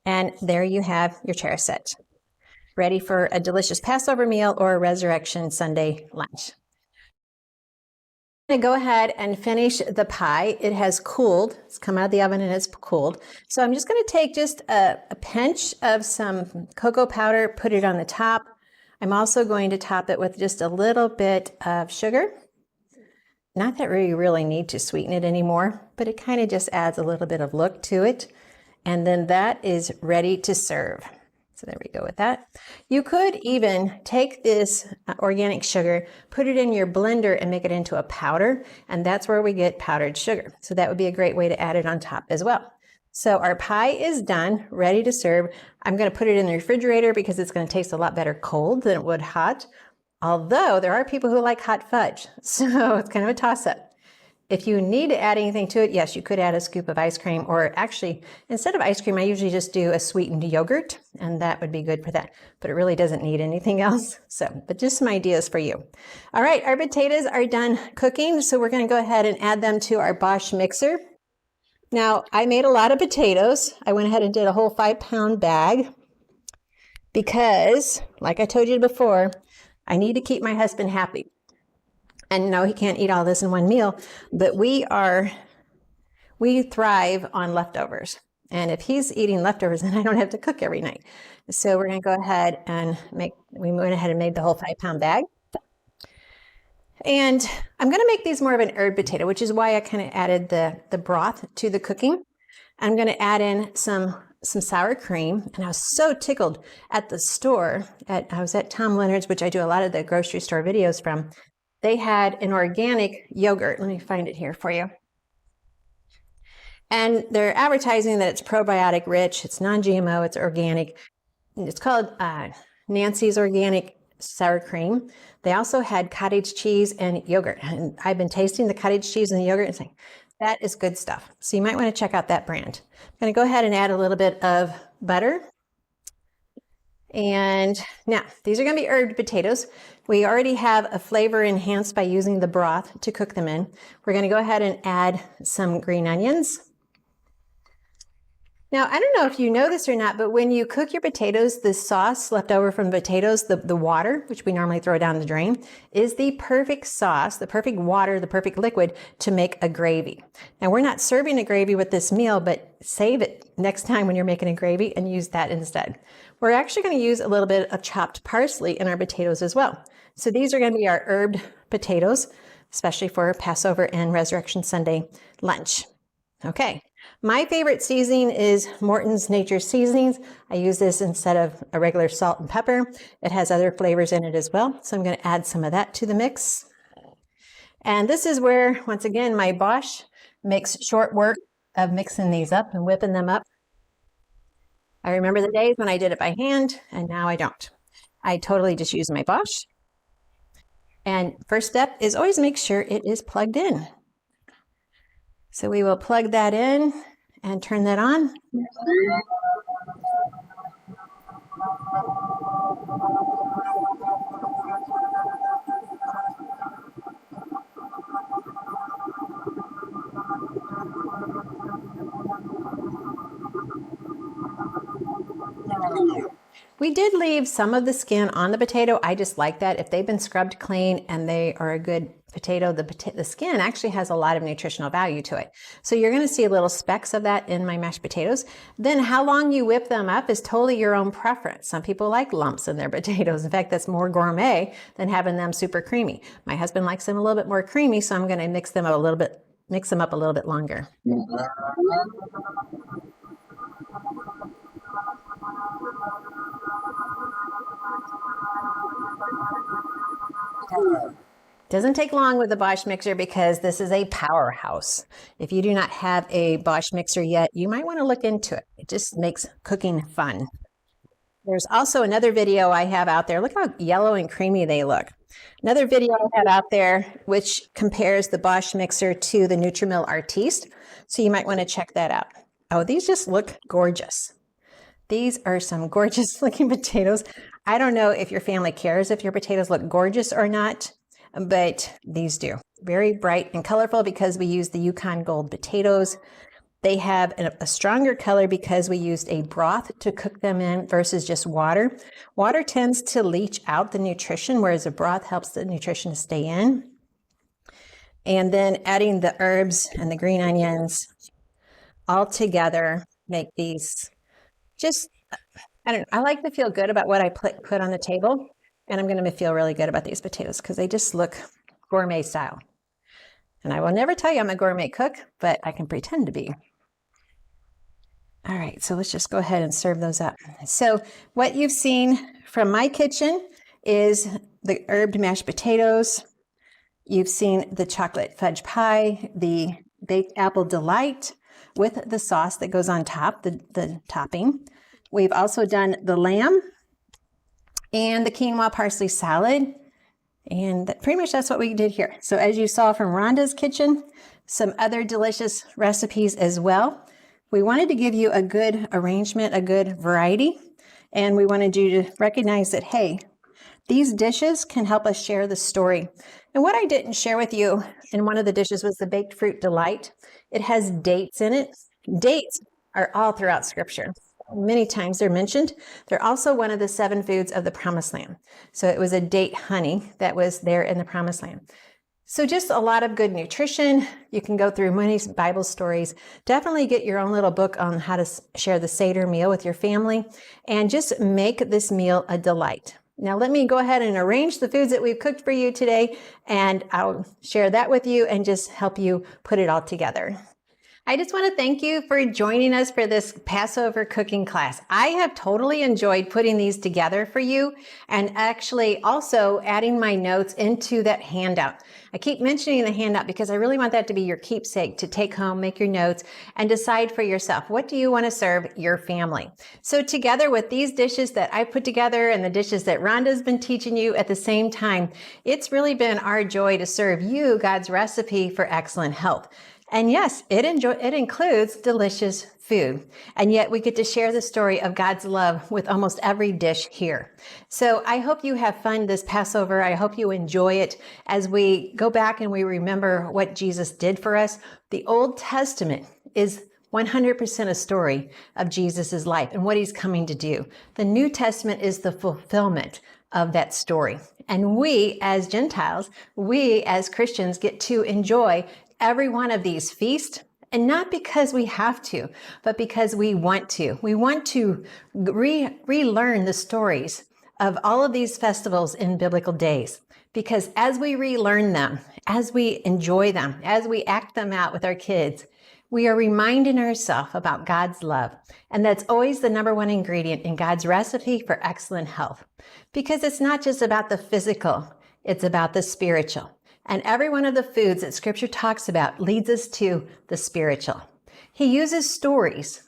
Speaker 1: And there you have your Charoset, ready for a delicious Passover meal or a Resurrection Sunday lunch. I'm going to go ahead and finish the pie. It has cooled. It's come out of the oven and it's cooled. So I'm just going to take just a pinch of some cocoa powder, put it on the top. I'm also going to top it with just a little bit of sugar. Not that we really need to sweeten it anymore, but it kind of just adds a little bit of look to it. And then that is ready to serve. So there we go with that. You could even take this organic sugar, put it in your blender and make it into a powder. And that's where we get powdered sugar. So that would be a great way to add it on top as well. So our pie is done, ready to serve. I'm going to put it in the refrigerator because it's going to taste a lot better cold than it would hot. Although there are people who like hot fudge, so it's kind of a toss-up. If you need to add anything to it, yes, you could add a scoop of ice cream, or actually, instead of ice cream, I usually just do a sweetened yogurt, and that would be good for that. But it really doesn't need anything else. So, but just some ideas for you. All right, our potatoes are done cooking, so we're going to go ahead and add them to our Bosch mixer. Now, I made a lot of potatoes. I went ahead and did a whole 5-pound bag because, like I told you before, I need to keep my husband happy. And no, he can't eat all this in one meal, but we thrive on leftovers. And if he's eating leftovers, then I don't have to cook every night. So we're going to go ahead and we went ahead and made the whole 5-pound bag. And I'm going to make these more of an herb potato, which is why I kind of added the broth to the cooking. I'm going to add in some sour cream. And I was so tickled at the store. I was at Tom Leonard's, which I do a lot of the grocery store videos from. They had an organic yogurt. Let me find it here for you. And they're advertising that it's probiotic rich, it's non-GMO, it's organic. It's called Nancy's Organic Sour Cream. They also had cottage cheese and yogurt. And I've been tasting the cottage cheese and the yogurt and saying, that is good stuff. So you might want to check out that brand. I'm going to go ahead and add a little bit of butter. And now these are going to be herbed potatoes. We already have a flavor enhanced by using the broth to cook them in. We're going to go ahead and add some green onions. Now, I don't know if you know this or not, but when you cook your potatoes, the sauce left over from the potatoes, the water, which we normally throw down the drain, is the perfect sauce, the perfect water, the perfect liquid to make a gravy. Now, we're not serving a gravy with this meal, but save it next time when you're making a gravy and use that instead. We're actually going to use a little bit of chopped parsley in our potatoes as well. So these are going to be our herbed potatoes, especially for Passover and Resurrection Sunday lunch. Okay. My favorite seasoning is Morton's Nature's Seasonings. I use this instead of a regular salt and pepper. It has other flavors in it as well. So I'm going to add some of that to the mix. And this is where, once again, my Bosch makes short work of mixing these up and whipping them up. I remember the days when I did it by hand, and now I don't. I totally just use my Bosch. And first step is always make sure it is plugged in. So we will plug that in and turn that on. We did leave some of the skin on the potato. I just like that. If they've been scrubbed clean and they are a good potato, the skin actually has a lot of nutritional value to it. So you're going to see little specks of that in my mashed potatoes. Then how long you whip them up is totally your own preference. Some people like lumps in their potatoes. In fact, that's more gourmet than having them super creamy. My husband likes them a little bit more creamy, so I'm going to mix them up a little bit longer. Doesn't take long with the Bosch mixer because this is a powerhouse. If you do not have a Bosch mixer yet, you might want to look into it. It just makes cooking fun. There's also another video I have out there. Look how yellow and creamy they look. Another video I have out there which compares the Bosch mixer to the Nutrimill Artiste. So you might want to check that out. Oh, these just look gorgeous. These are some gorgeous looking potatoes. I don't know if your family cares if your potatoes look gorgeous or not, but these do. Very bright and colorful because we use the Yukon Gold potatoes. They have a stronger color because we used a broth to cook them in versus just water. Water tends to leach out the nutrition, whereas a broth helps the nutrition to stay in. And then adding the herbs and the green onions all together make these just, I don't know, I like to feel good about what I put on the table. And I'm going to feel really good about these potatoes because they just look gourmet style. And I will never tell you I'm a gourmet cook, but I can pretend to be. All right, so let's just go ahead and serve those up. So what you've seen from my kitchen is the herbed mashed potatoes. You've seen the chocolate fudge pie, the baked apple delight with the sauce that goes on top, the topping. We've also done the lamb and the quinoa parsley salad. And pretty much that's what we did here. So as you saw from Rhonda's kitchen, some other delicious recipes as well. We wanted to give you a good arrangement, a good variety. And we wanted you to recognize that, hey, these dishes can help us share the story. And what I didn't share with you in one of the dishes was the baked fruit delight. It has dates in it. Dates are all throughout Scripture. Many times they're mentioned. They're also one of the 7 foods of the Promised Land. So it was a date honey that was there in the Promised Land. So just a lot of good nutrition. You can go through many Bible stories. Definitely get your own little book on how to share the Seder meal with your family and just make this meal a delight. Now let me go ahead and arrange the foods that we've cooked for you today, and I'll share that with you and just help you put it all together. I just want to thank you for joining us for this Passover cooking class. I have totally enjoyed putting these together for you and actually also adding my notes into that handout. I keep mentioning the handout because I really want that to be your keepsake to take home, make your notes, and decide for yourself, what do you want to serve your family? So together with these dishes that I put together and the dishes that Rhonda's been teaching you at the same time, it's really been our joy to serve you God's recipe for excellent health. And yes, it includes delicious food. And yet we get to share the story of God's love with almost every dish here. So I hope you have fun this Passover. I hope you enjoy it as we go back and we remember what Jesus did for us. The Old Testament is 100% a story of Jesus's life and what he's coming to do. The New Testament is the fulfillment of that story. And we as Gentiles, we as Christians get to enjoy every one of these feasts, and not because we have to, but because we want to. We want to relearn the stories of all of these festivals in biblical days. Because as we relearn them, as we enjoy them, as we act them out with our kids, we are reminding ourselves about God's love. And that's always the number one ingredient in God's recipe for excellent health. Because it's not just about the physical, it's about the spiritual. And every one of the foods that Scripture talks about leads us to the spiritual. He uses stories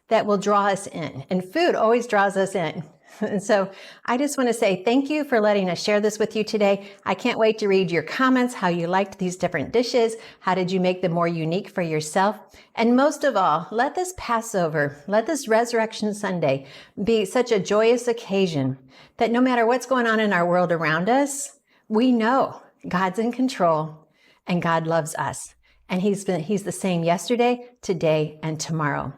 Speaker 1: that will draw us in, and food always draws us in. And so I just want to say thank you for letting us share this with you today. I can't wait to read your comments, how you liked these different dishes. How did you make them more unique for yourself? And most of all, let this Passover, let this Resurrection Sunday be such a joyous occasion that no matter what's going on in our world around us, we know God's in control and God loves us. And he's the same yesterday, today, and tomorrow.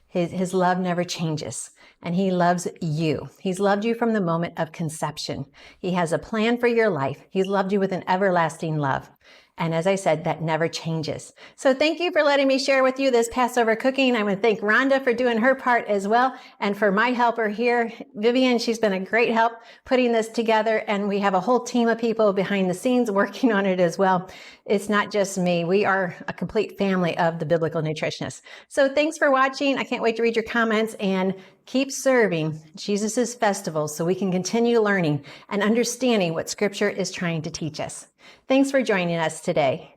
Speaker 1: His love never changes. And he loves you. He's loved you from the moment of conception. He has a plan for your life. He's loved you with an everlasting love. And as I said, that never changes. So thank you for letting me share with you this Passover cooking. I want to thank Rhonda for doing her part as well. And for my helper here, Vivian, she's been a great help putting this together. And we have a whole team of people behind the scenes working on it as well. It's not just me. We are a complete family of the Biblical Nutritionists. So thanks for watching. I can't wait to read your comments and Keep serving Jesus' festivals so we can continue learning and understanding what Scripture is trying to teach us. Thanks for joining us today.